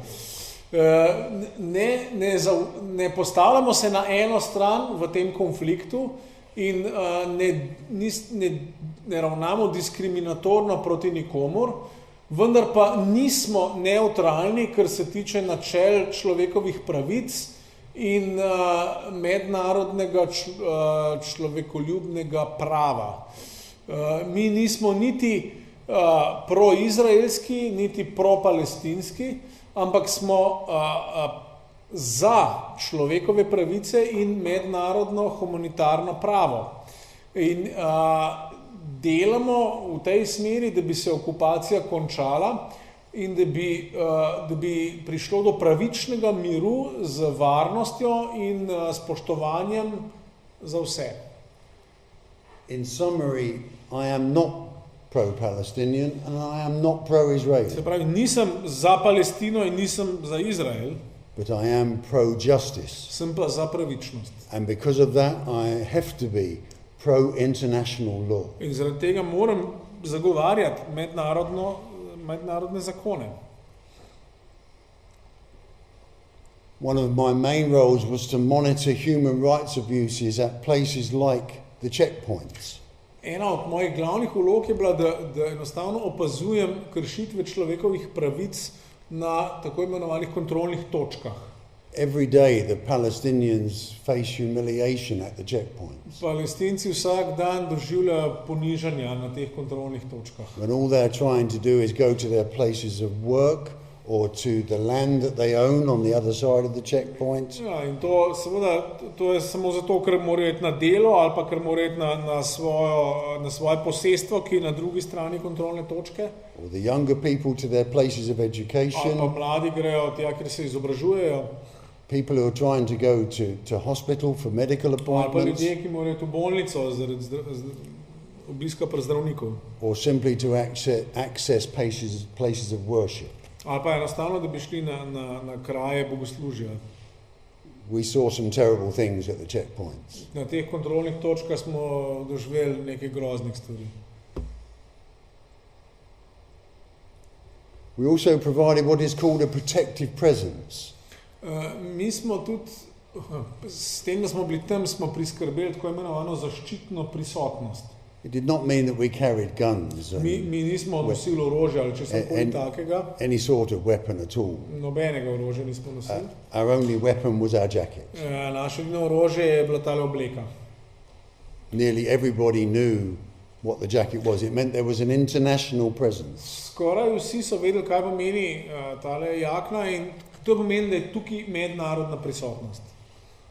Ne postavljamo se na eno stran v tem konfliktu in ne ravnamo diskriminatorno proti nikomur, vendar pa nismo neutralni, kar se tiče načel človekovih pravic in mednarodnega človekoljubnega prava. Mi nismo niti proizraelski, niti propalestinski, ampak smo za človekove pravice in mednarodno humanitarno pravo. In delamo v tej smeri, da bi se okupacija končala in da bi prišlo do pravičnega miru z varnostjo in spoštovanjem za vse. In summary, I am not pro-Palestinian and I am not pro-Israeli. Se pravi, nisem za Palestino in nisem za Izrael, But I am pro-justice. sem pa za pravičnost. And because of that, I have to be pro-international law. In zaradi tega moram zagovarjati mednarodne zakone. One of my main roles was to monitor human rights abuses at places like the checkpoints. Ena od mojih glavnih vlog je bila, da enostavno opazujem kršitve človekovih pravic na tako imenovanih kontrolnih točkah. Every day the Palestinians face humiliation at the checkpoints. Palestinci vsak dan doživljajo ponižanja na teh kontrolnih točkah. When all they're trying to do is go to their places of work or to the land that they own on the other side of the checkpoint. Ja, in to seveda to je samo zato, ker morajo iti na delo ali pa ker morajo iti na svoje posestvo, ki je na drugi strani kontrolne točke. Or the younger people to their places of Ali pa education. mladi grejo tja, kjer se izobražujejo. People who are trying to go to hospital for medical Ali pa appointments. ljudje, ki morajo v bolnico zaradi obiska pri zdravniku. Or simply to access places of worship. Ali pa enostavno, da bi šli na kraje bogoslužja. We saw some terrible things at the checkpoints. Na teh kontrolnih točkah smo doživeli nekaj groznih stvari. We also provided what is called a protective presence. Mi smo tudi, s tem, da smo bili tam, smo priskrbeli tako imenovano zaščitno prisotnost. It did not mean that we carried guns and Mi nismo nosili orožja ali česarkoli takega, any sort of weapon at all. nobenega orožja nismo nosili. Our only weapon was our jackets. Naše edino orožje je bila tale obleka. Nearly everybody knew what the jacket was. It meant there was an international presence. Skoraj vsi so vedeli, kaj pomeni tale jakna in to pomeni, da je tukaj mednarodna prisotnost.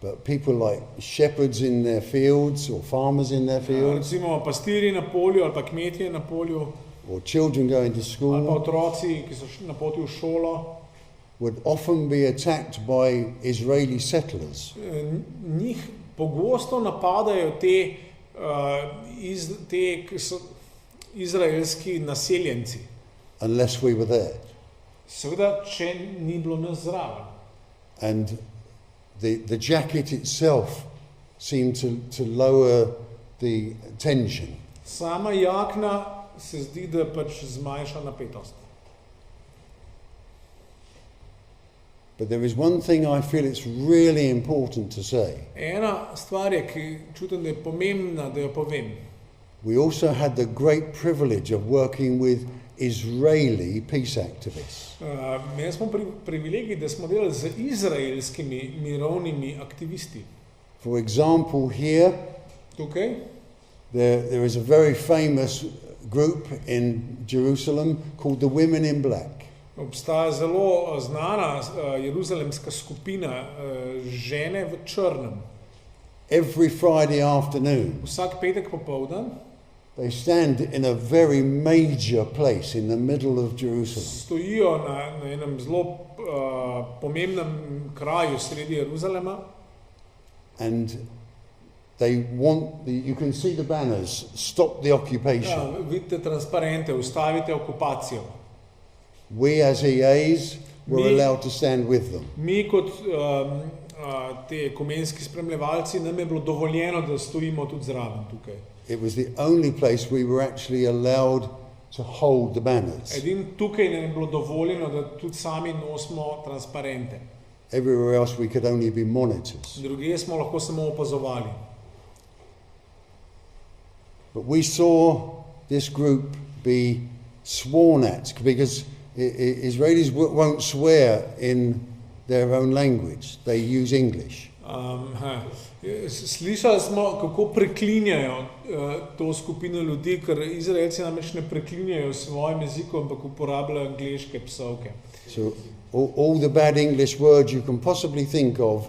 But people like shepherds in their fields or farmers in their fields Recimo pastirji na polju ali pa kmetje na polju or children going to ali pa school otroci, ki so na poti v šolo. would often be attacked by Israeli settlers. Njih pogosto napadajo te ki so izraelski naseljenci. Unless we were there. Seveda, če ni bilo nas zraven. And the jacket itself seemed to lower the tension. Sama jakna se zdi, da pač zmanjša napetost. But there is one thing I feel it's really important to say. Ena stvar je, ki čutim, da je pomembna, da jo povem. We also had the great privilege of working with Israeli peace activists. Mi smo privilegij, da smo delali z izraelskimi mirovnimi aktivisti. For example, here Tukaj there is a very famous group in Jerusalem called the Women in Black. obstaja zelo znana jeruzalemska skupina žene v črnem. Every Friday afternoon, Vsak petek popoldan they stand in a very major place in the middle of Jerusalem. stojijo na enem zelo pomembnem kraju sredi Jeruzalema. And they you can see the banners, stop the occupation. Ja, vidite transparente, ustavite okupacijo. We as EAs were Mi- allowed to stand with them. Mi kot te ekumenski spremljevalci, nam je bilo dovoljeno, da stojimo tudi zraven tukaj. It was the only place we were actually allowed to hold the banners. Edin tukaj nam je bilo dovoljeno, da tudi sami nosimo transparente. Everywhere else we could only be monitors. Drugje smo lahko samo opazovali. But we saw this group be sworn at because Israelis won't swear in their own language. They use English. Slišali smo, kako preklinjajo to skupino ljudi, ker Izraelci namreč ne preklinjajo svojim jezikom, ampak uporabljajo angleške psovke. So all the bad English words you can possibly think of,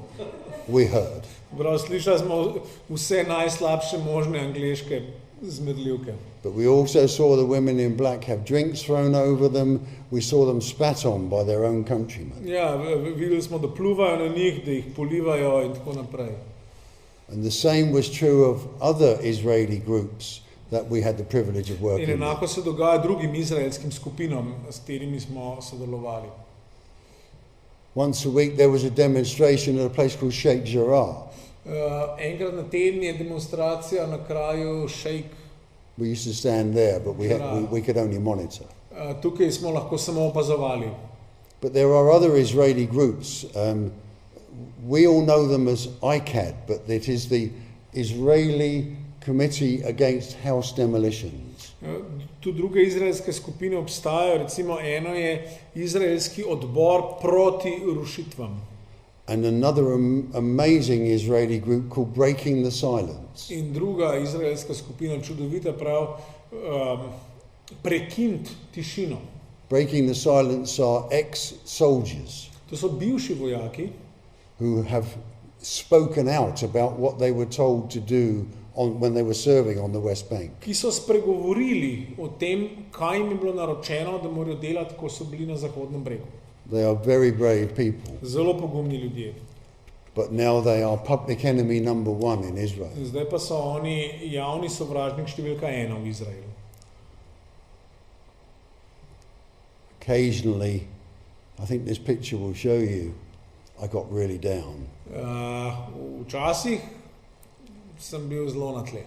we heard. Prav, slišali smo vse najslabše možne angleške zmedljivke. But we also saw the women in black have drinks thrown over them. We saw them spat on by their own countrymen. Ja, videli smo, da pluvajo na njih, da jih polivajo in tako naprej. And the same was true of other Israeli groups that we had the privilege of In working with. enako se dogaja drugim izraelskim skupinam, s katerimi smo sodelovali. Once a week there was a demonstration at a place called Sheikh Jarrah. Enkrat na teden je demonstracija na kraju Šejk. We used to stand there, but we could only monitor. Tukaj smo lahko samo opazovali. But there are other Israeli groups. We all know them as ICAD, but it is the Israeli Committee Against House Demolitions. Tu druge izraelske skupine obstajajo, recimo eno je izraelski odbor proti rušitvam. And another amazing Israeli group called Breaking the Silence. In druga izraelska skupina, čudovita prav, prekiniti tišino. Breaking the Silence are ex-soldiers To so bivši vojaki, who have spoken out about what they were told to do when they were serving on the West Bank. ki so spregovorili o tem, kaj jim je bilo naročeno, da morajo delati, ko so bili na Zahodnem bregu. They are very brave people, Zelo pogumni ljudje. but now they are public enemy number one in Israel. In zdaj pa so oni javni sovražnik številka 1 v Izraelu. Occasionally, I think this picture will show you, I got really down. Včasih sem bil zelo na tleh.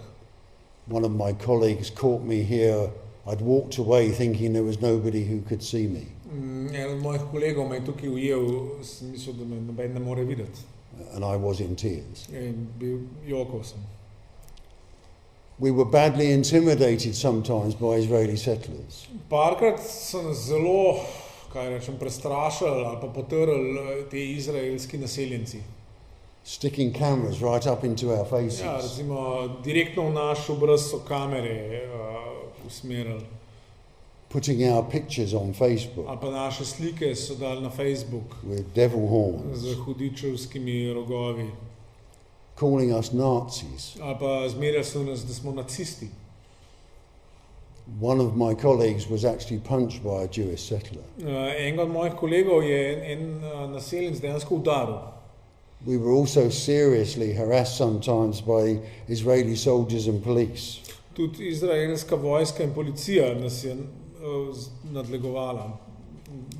One of my colleagues caught me here. I'd walked away thinking there was nobody who could see me. En od mojih kolegov me je tukaj ujel, sem mislil, da me noben ne more videti. And I was in tears. In jokal sem. We were badly intimidated sometimes by Israeli settlers. Parkrat so nas zelo, prestrašili ali pa potrli te izraelski naseljenci. Sticking cameras right up into our faces. Ja, recimo, direktno v naš obraz so kamere usmerili. Putting our pictures on Facebook Ali pa naše slike so dali na Facebook with devil horns. z hudičevskimi rogovi. Calling us Nazis. Ali pa zmerjali so nas, da smo nacisti. One of my colleagues was actually punched by a Jewish settler. Enega od mojih kolegov je en naseljenec dejansko udaril. We were also seriously harassed sometimes by Israeli soldiers and police. Tudi izraelska vojska in policija nas je nadlegovala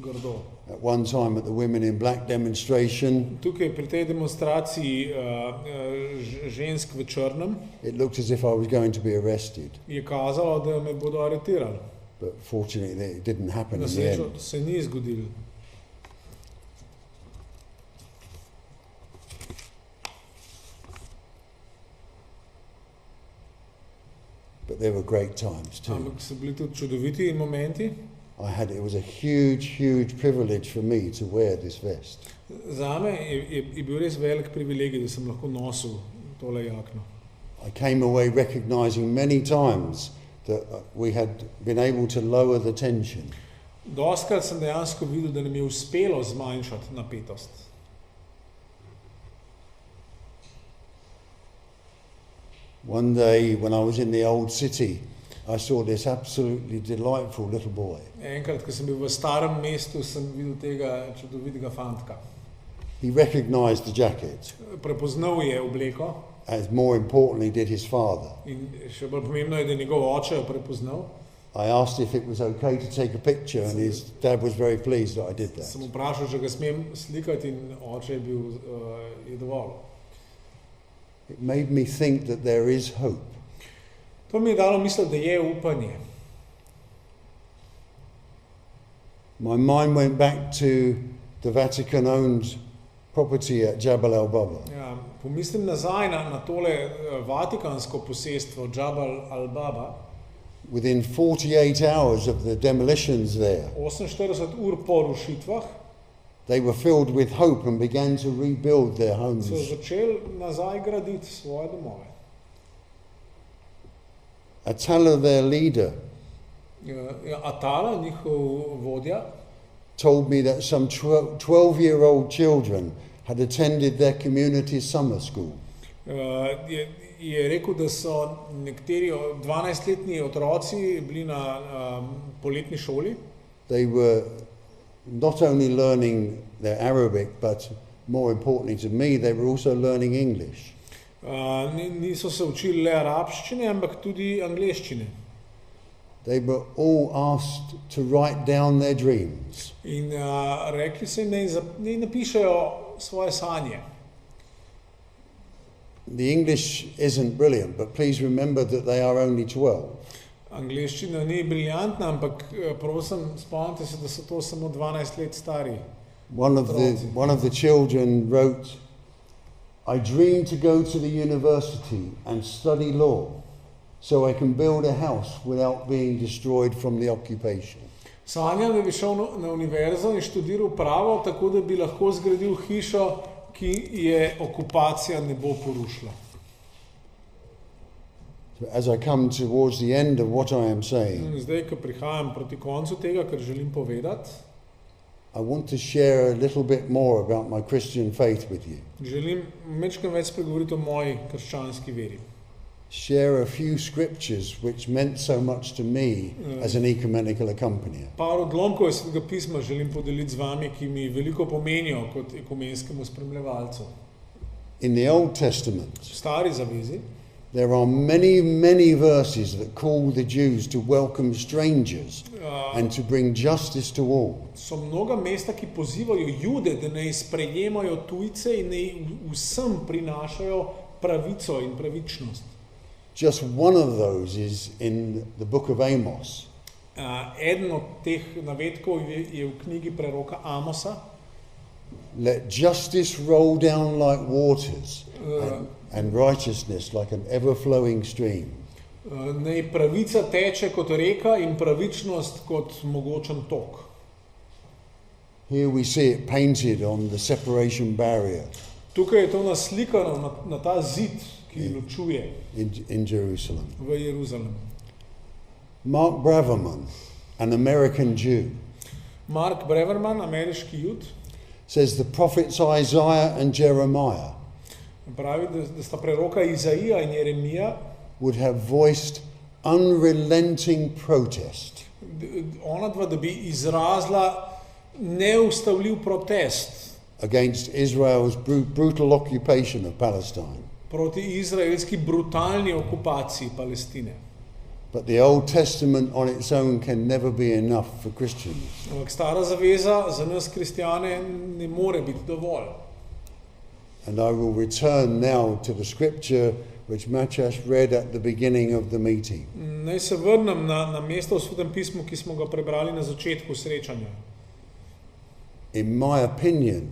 grdo. At one time at the Women in Black demonstration, Tukaj pri tej demonstraciji žensk v črnem it looked as if I was going to be arrested, je kazalo, da me bodo aretirali. but fortunately it didn't happen Na in the srečo end. se ni zgodilo. But there were great times too. Ampak so bili tudi čudoviti momenti. It was a huge privilege for me to wear this vest. Zame je bil res velik privilegij, da sem lahko nosil tole jakno. I came away recognizing many times that we had been able to lower the tension. Dostikrat sem dejansko videl, da nam je uspelo zmanjšati napetost. One day when I was in the old city, I saw this absolutely delightful little boy. Enkrat, ko sem bil v starem mestu, sem videl tega čudovitega fantka. He recognized the jacket, Prepoznal je obleko as more importantly did his father. in še bolj pomembno je, da je njegov oče jo prepoznal. I asked if it was okay to take a picture and his dad was very pleased that I did that. Sem vprašal, če ga smem slikati in oče je bil je dovolj. It made me think that there is hope. To mi je dalo misliti, da je upanje. My mind went back to the Vatican-owned property at Jabal al-Baba. Ja, pomislim nazaj na tole vatikansko posestvo Jabal al-Baba. Within 48 hours of the demolitions there, 48 ur po rušitvah they were filled with hope and began to rebuild their homes. so začeli nazaj graditi svoje domove. Attala, their leader, Atala, njihov vodja, told me that some 12-year-old children had attended their community summer school. Je rekel, da so nekateri 12-letni otroci bili na poletni šoli. They were not only learning their Arabic, but more importantly to me, they were also learning English. Niso se učili le arabščine, ampak tudi angleščine. They were all asked to write down their dreams. In rekli so jim, naj napišejo svoje sanje. The English isn't brilliant, but please remember that they are only 12. Angleščina ni briljantna, ampak prosim, spomnite se, da so to samo 12 let stari. One of the children wrote, I dream to go to the university and study law, so I can build a house without being destroyed from the occupation. Sanjam, da bi šel na univerzo in študiral pravo, tako da bi lahko zgradil hišo, ki je okupacija ne bo porušila. So as I come towards the end of what I am saying, Zdaj, ko prihajam proti koncu tega, kar želim povedati, I want to share a little bit more about my Christian faith with you. želim majčkeno več spregovoriti o moji krščanski veri. Share a few scriptures which meant so much to me as an ecumenical accompanier. Par odlomkov iz Svetega pisma želim podeliti z vami, ki mi veliko pomenijo kot ekumenskemu spremljevalcu. In the Old Testament, V Stari zavezi there are many, many verses that call the Jews to welcome strangers and to bring justice to all. so mnoga mesta, ki pozivajo Jude, da naj sprejemajo tujce in naj vsem prinašajo pravico in pravičnost. Just one of those is in the book of Amos. Eden od teh navedkov je v knjigi preroka Amosa. Let justice roll down like waters and righteousness like an ever-flowing stream. Naj pravica teče kot reka in pravičnost kot mogočen tok. Here we see it painted on the separation barrier Tukaj je to naslikano na ta zid, ki ločuje in Jerusalem. v Jeruzalem. Mark Braverman, an American Jew, Mark Braverman, ameriški Jud, says the prophets Isaiah and Jeremiah pravi, da sta preroka Izaija in Jeremija would have voiced unrelenting protest ona dva, da bi izrazila neustavljiv protest against Israel's brutal occupation of Palestine. proti izraelski brutalni okupaciji Palestine. But the Old Testament on its own can never be enough for Christians. Ampak stara zaveza za nas kristjane ne more biti dovolj. And I will return now to the scripture which Matthias read at the beginning of the meeting. Naj se vrnem na mesto v Svetem pismu, ki smo ga prebrali na začetku srečanja. In my opinion,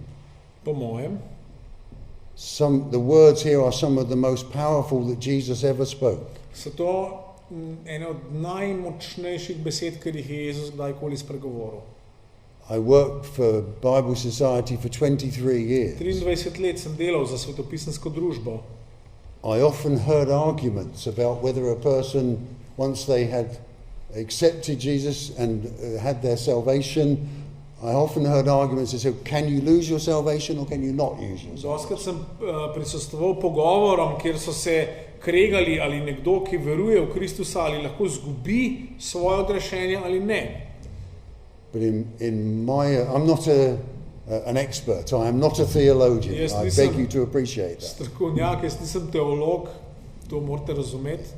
Po mojem, the words here are some of the most powerful that Jesus ever spoke. so to ene od najmočnejših besed, ki jih je Jezus kdajkoli spregovoril. I worked for Bible Society for 23 years. 23 let sem delal za svetopisansko družbo. I often heard arguments about whether a person, once they had accepted Jesus and had their salvation, I often heard arguments that said, can you lose your salvation or can you not use your salvation? Dostikrat sem prisostvoval pogovorom, kjer so se kregali, ali nekdo, ki veruje v Kristusa, ali lahko izgubi svoje odrešenje ali ne. But I'm not an expert. I am not a theologian. Yes, I listen. beg you to appreciate that. Strokovnjak, jaz nisem teolog, to morate razumeti.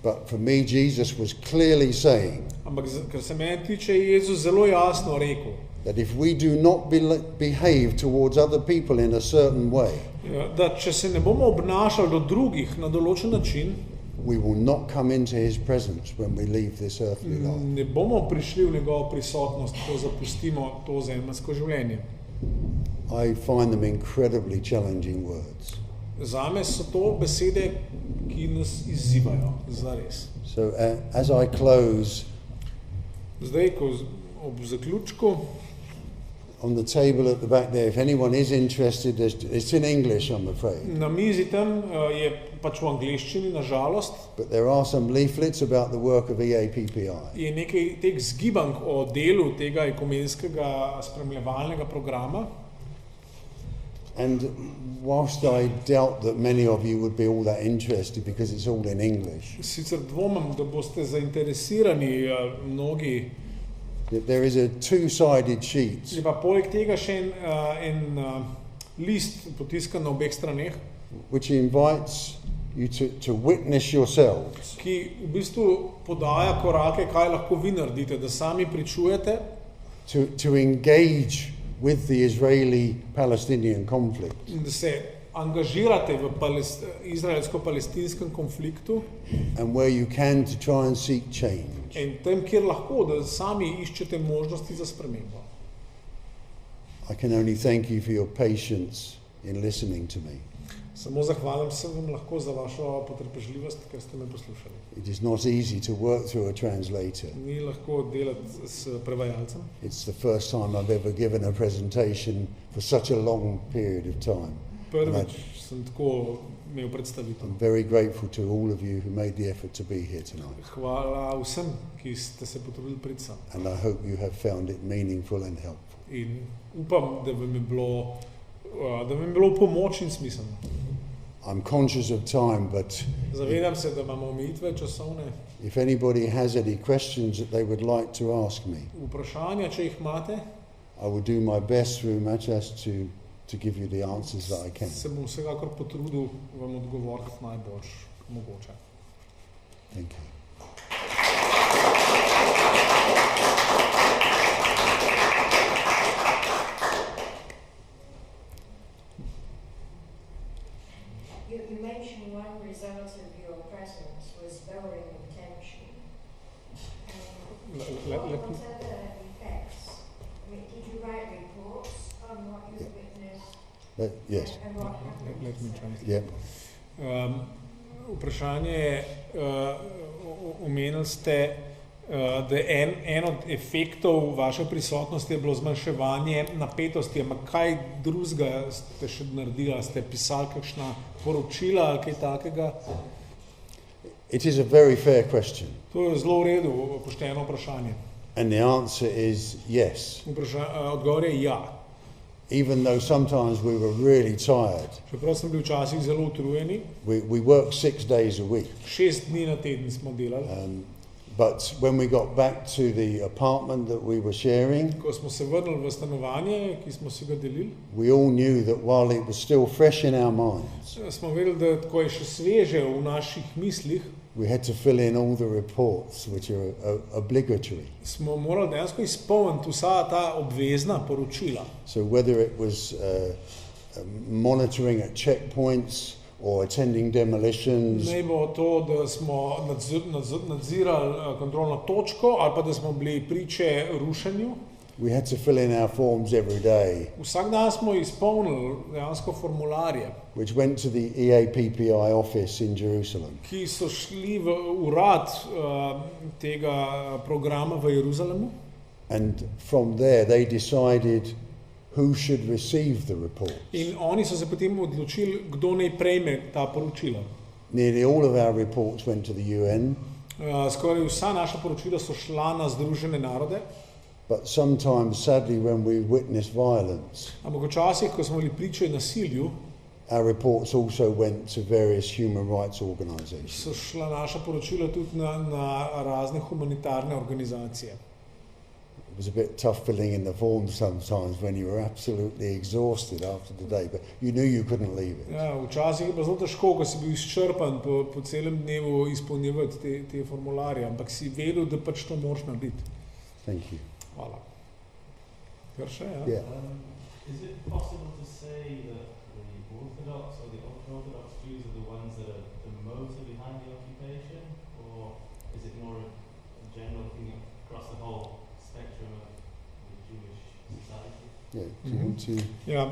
But for me, Jesus was clearly saying Ampak ker se mene tiče, je Jezus zelo jasno rekel, that if we do not behave towards other people in a certain way, da če se ne bomo obnašali do drugih na določen način, we will not come into his presence when we leave this earthly life. ne bomo prišli v njegovo prisotnost, ko zapustimo to zemeljsko življenje. I find them incredibly challenging words. Zame so to besede, ki nas izzivajo, zares. So as I close, Zdaj, ko ob zaključku, on the table at the back there, if anyone is interested, it's in English, I'm afraid. na mizi tam je pač v angleščini, na žalost, But there are some leaflets about the work of EAPPI. je nekaj teh zgibank o delu tega ekumenskega spremljevalnega programa. And whilst I doubt that many of you would be all that interested because it's all in English, Sicer dvomim, da boste zainteresirani mnogi, that there is a two-sided sheet je pa poleg tega še en list potiskan na obeh straneh, which invites you to witness yourselves ki v bistvu podaja korake, kaj lahko vi naredite, da sami pričujete, to engage with the Israeli-Palestinian conflict in da se angažirate v izraelsko-palestinskem konfliktu and where you can to try and seek change. in tem, kjer lahko, da sami iščete možnosti za spremembo. I can only thank you for your patience in listening to me. Samo zahvalim se vam lahko za vašo potrpežljivost, ker ste me poslušali. It is not easy to work through a translator. Ni lahko delati s prevajalcem. It's the first time I've ever given a presentation for such a long period of time. Prvič sem tako imel predstavitev. I'm very grateful to all of you who made the effort to be here tonight. Hvala vsem, ki ste se potrudili priti sem. And I hope you have found it meaningful and helpful. In upam, da vam je bilo v pomoč in smiselno. I'm conscious of time, but Zavedam se, da imamo omejitve časovne. if anybody has any questions that they would like to ask me, Vprašanja, če jih imate, I will do my best through Matthias to give you the answers that I can. se bom vsekakor potrudil vam odgovoriti najboljš mogoče. Thank you. You mentioned one result of your presence was lowering of tension. Let What me- other effects? I mean, did you write reports on what you witnessed Yes. and what happened? Let me try. Yeah. Vprašanje je, omenili ste, da je en od efektov vaše prisotnosti je bilo zmanjševanje napetosti, ampak kaj drugega ste še naredili? Ste pisali kakšna poročila ali kaj takega? It is a very fair question. To je zelo v redu, pošteno vprašanje. And the answer is yes. Odgovor je ja. Even though sometimes we were really tired, Čeprav sem bil včasih zelo utrujeni, we worked 6 days a week. 6 dni na teden smo delali. But when we got back to the apartment that we were sharing, Ko smo se vrnili v stanovanje, ki smo si ga delili, we all knew that while it was still fresh in our minds, smo vedeli, da ko je še sveže v naših mislih, we had to fill in all the reports which are obligatory. smo morali dejansko izpolniti vsa ta obvezna poročila. So whether it was monitoring at checkpoints or attending demolitions, Naj bo to, da smo nadzirali kontrolno točko ali pa da smo bili priče rušenju. we had to fill in our forms every day, Vsak dan smo izpolnili dejansko formularje, which went to the EAPPI office in Jerusalem. ki so šli v urad tega programa v Jeruzalemu. And from there they decided who should receive the reports. In oni so se potem odločili, kdo naj prejme ta poročila. Nearly all of our reports went to the UN, Skoraj vsa naša poročila so šla na Združene narode, but sometimes, sadly, when we witnessed violence, ampak včasih, ko smo bili priče nasilju, our reports also went to various human rights organizations. so šla naša poročila tudi na razne humanitarne organizacije. It was a bit tough filling in the forms sometimes when you were absolutely exhausted after the day, but you knew you couldn't leave it. Ja, včasih je bilo zelo težko, ko si bil izčrpan po celem dnevu izpolnjevati te formularje, ampak si vedel, da pač to moraš narediti. Thank you. Hvala. Kar še, ja? Yeah. Is it possible to say that the Orthodox or the ultra-Orthodox Jews are the ones that are the motor behind the occupation, or is it more a general thing across the whole spectrum of the Jewish society? Yeah. Do you want to? Ja,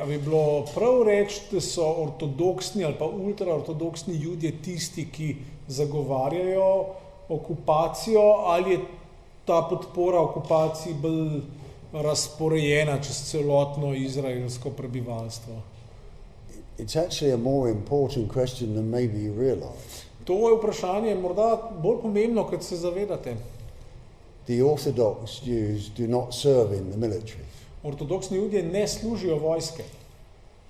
a bi bilo prav reči, da so ortodoksni ali pa ultraortodoksni Judje tisti, ki zagovarjajo okupacijo, ali je ta podpora okupaciji bolj razporejena čez celotno izraelsko prebivalstvo? It's actually a more important question than maybe you realize. To je vprašanje morda bolj pomembno, kot se zavedate. The Orthodox Jews do not serve in the military. Ortodoksni Judje ne služijo vojske.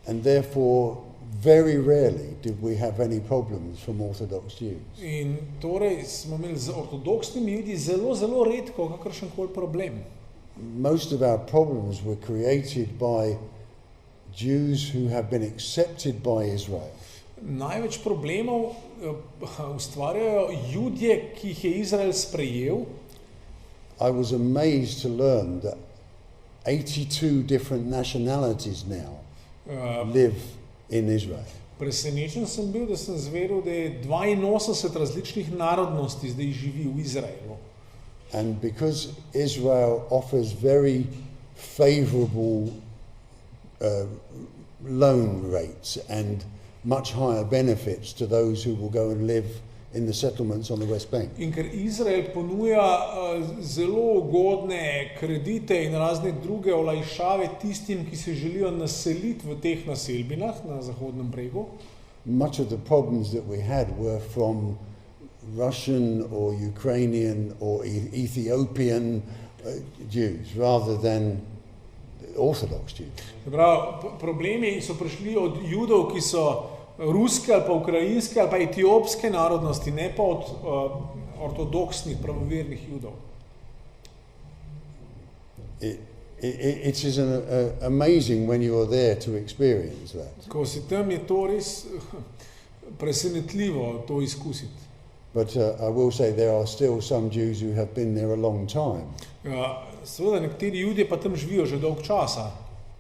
And therefore, very rarely did we have any problems from Orthodox Jews. In torej smo imeli z ortodoksnimi Judi zelo, zelo redko kakršenkoli problem. Most of our problems were created by Jews who have been accepted by Israel. Največ problemov ustvarjajo Judje, ki jih je Izrael sprejel. I was amazed to learn that 82 different nationalities now live in Israel. Presenečen sem bil, da sem zvedel, da je 82 različnih narodnosti zdaj živi v Izraelu. And because Israel offers very favorable loan rates and much higher benefits to those who will go and live in the settlements on the West Bank. In ker Izrael ponuja zelo ugodne kredite in razne druge olajšave tistim, ki se želijo naseliti v teh naselbinah na Zahodnem bregu, Much of the problems that we had were from Russian or Ukrainian or Ethiopian Jews rather than Orthodox Jews. Problemi so prišli od Judov, ki so ruske ali pa ukrajinske ali pa etiopske narodnosti, ne pa od ortodoksnih pravovernih Judov. It is amazing when you are there to experience that. Ko si tam, je to res presenetljivo to izkusiti. But I will say there are still some Jews who have been there a long time Seveda nekateri Judje pa tam živijo že dolg časa,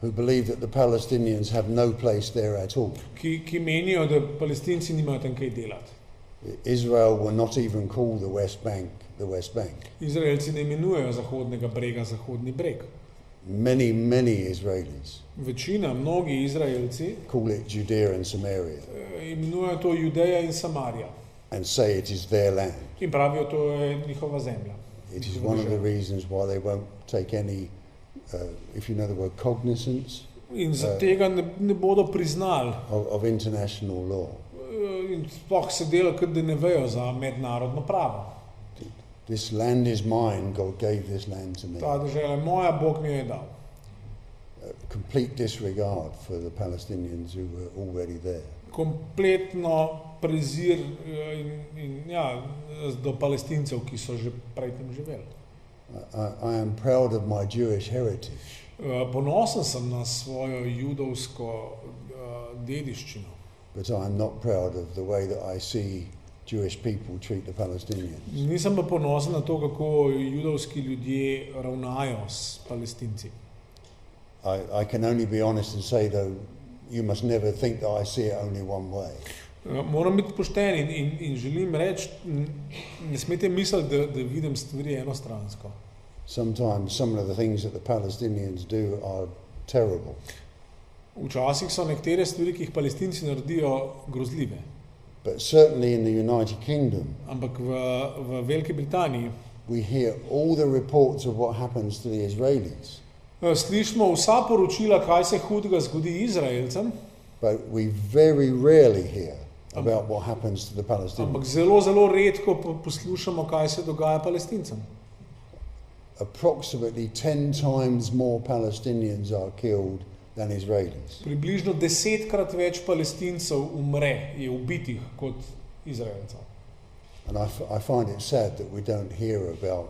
who believe that the Palestinians have no place there at all. ki menijo, da Palestinci nimajo tam kaj delati. Israel will not even call the West Bank the West Bank. Izraelci ne imenujejo Zahodnega brega Zahodni breg. Many Israelis Večina, mnogi Izraelci call it Judea and Samaria imenujejo to Judeja in Samarija and say it is their land. in pravijo, to je njihova zemlja. It is one of the reasons why they won't take any, if you know the word, cognizance In za tega ne bodo priznali of international law. in sploh se dela, kot da ne vejo za mednarodno pravo. This land is mine, God gave this land to me. Ta dežela je moja, Bog mi jo je dal. Complete disregard for the Palestinians who were already there. Kompletno prezir do Palestincev, ki so že prej tam živeli. I am proud of my Jewish heritage, Ponosen sem na svojo judovsko dediščino, but I am not proud of the way that I see Jewish people treat the Palestinians. nisem pa ponosen na to, kako judovski ljudje ravnajo s Palestinci. I can only be honest and say, though, you must never think that I see it only one way. Moram biti pošten in želim reči, ne smete misliti, da vidim stvari enostransko. Sometimes some of the things that the Palestinians do are terrible. Včasih so nekatere stvari, ki jih Palestinci naredijo, grozljive. But certainly in the United Kingdom, Ampak v Veliki Britaniji we hear all the reports of what happens to the Israelis, slišimo vsa poročila, kaj se hudega zgodi Izraelcem, but we very rarely hear about what happens to the ampak Palestinians. zelo, zelo redko poslušamo, kaj se dogaja Palestincem. Approximately 10 times more Palestinians are killed than Israelis. Približno 10-krat več Palestincev umre, je ubitih kot Izraelcev. And I find it sad that we don't hear about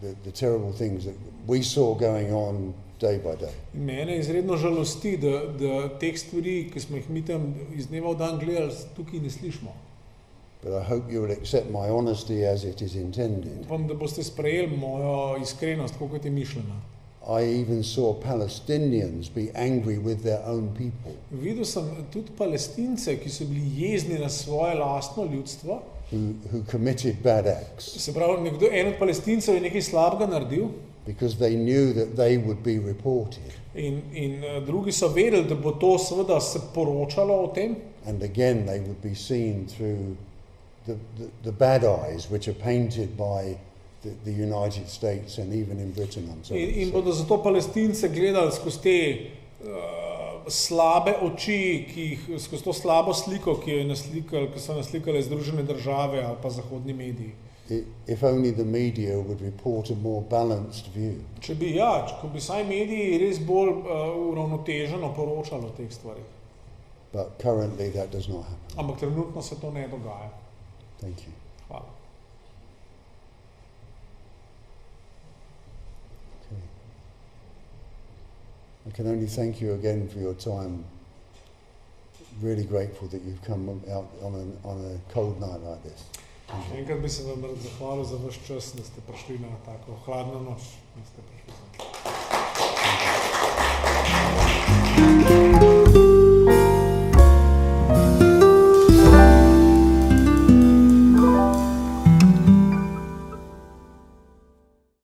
the terrible things that we saw going on day by day. In mene izredno žalosti, da teh stvari, ki smo jih mi tam iz dneva v dan gledali, tukaj ne slišimo. But I hope you will accept my honesty as it is intended. Upam, da boste sprejeli mojo iskrenost, kot je mišljena. I even saw Palestinians be angry with their own people, Videl sem tudi Palestince, ki so bili jezni na svoje lastno ljudstvo. who committed bad acts Se pravi, en od Palestincev je nekaj slabega naredil because they knew that they would be reported. in drugi so vedeli, da bo to seveda se poročalo o tem. And again, they would be seen through the bad eyes which are painted by the United States and even in Britain. I'm sorry to In say. bodo zato Palestince gledali skozi te slabe oči, ki jih skozi to slabo sliko, ki so naslikale Združene države ali pa zahodni mediji. If only the media would report a more balanced view. Če bi saj mediji res bolj uravnoteženo poročali o teh stvarih. But currently that does not happen. Ampak trenutno se to ne dogaja. Thank you. Hvala. Okay. I can only thank you again for your time. Really grateful that you've come out on a cold night like this. Še enkrat bi se vam rad zahvalil za vaš čas, da ste prišli na tako hladno noč. Da ste prišli.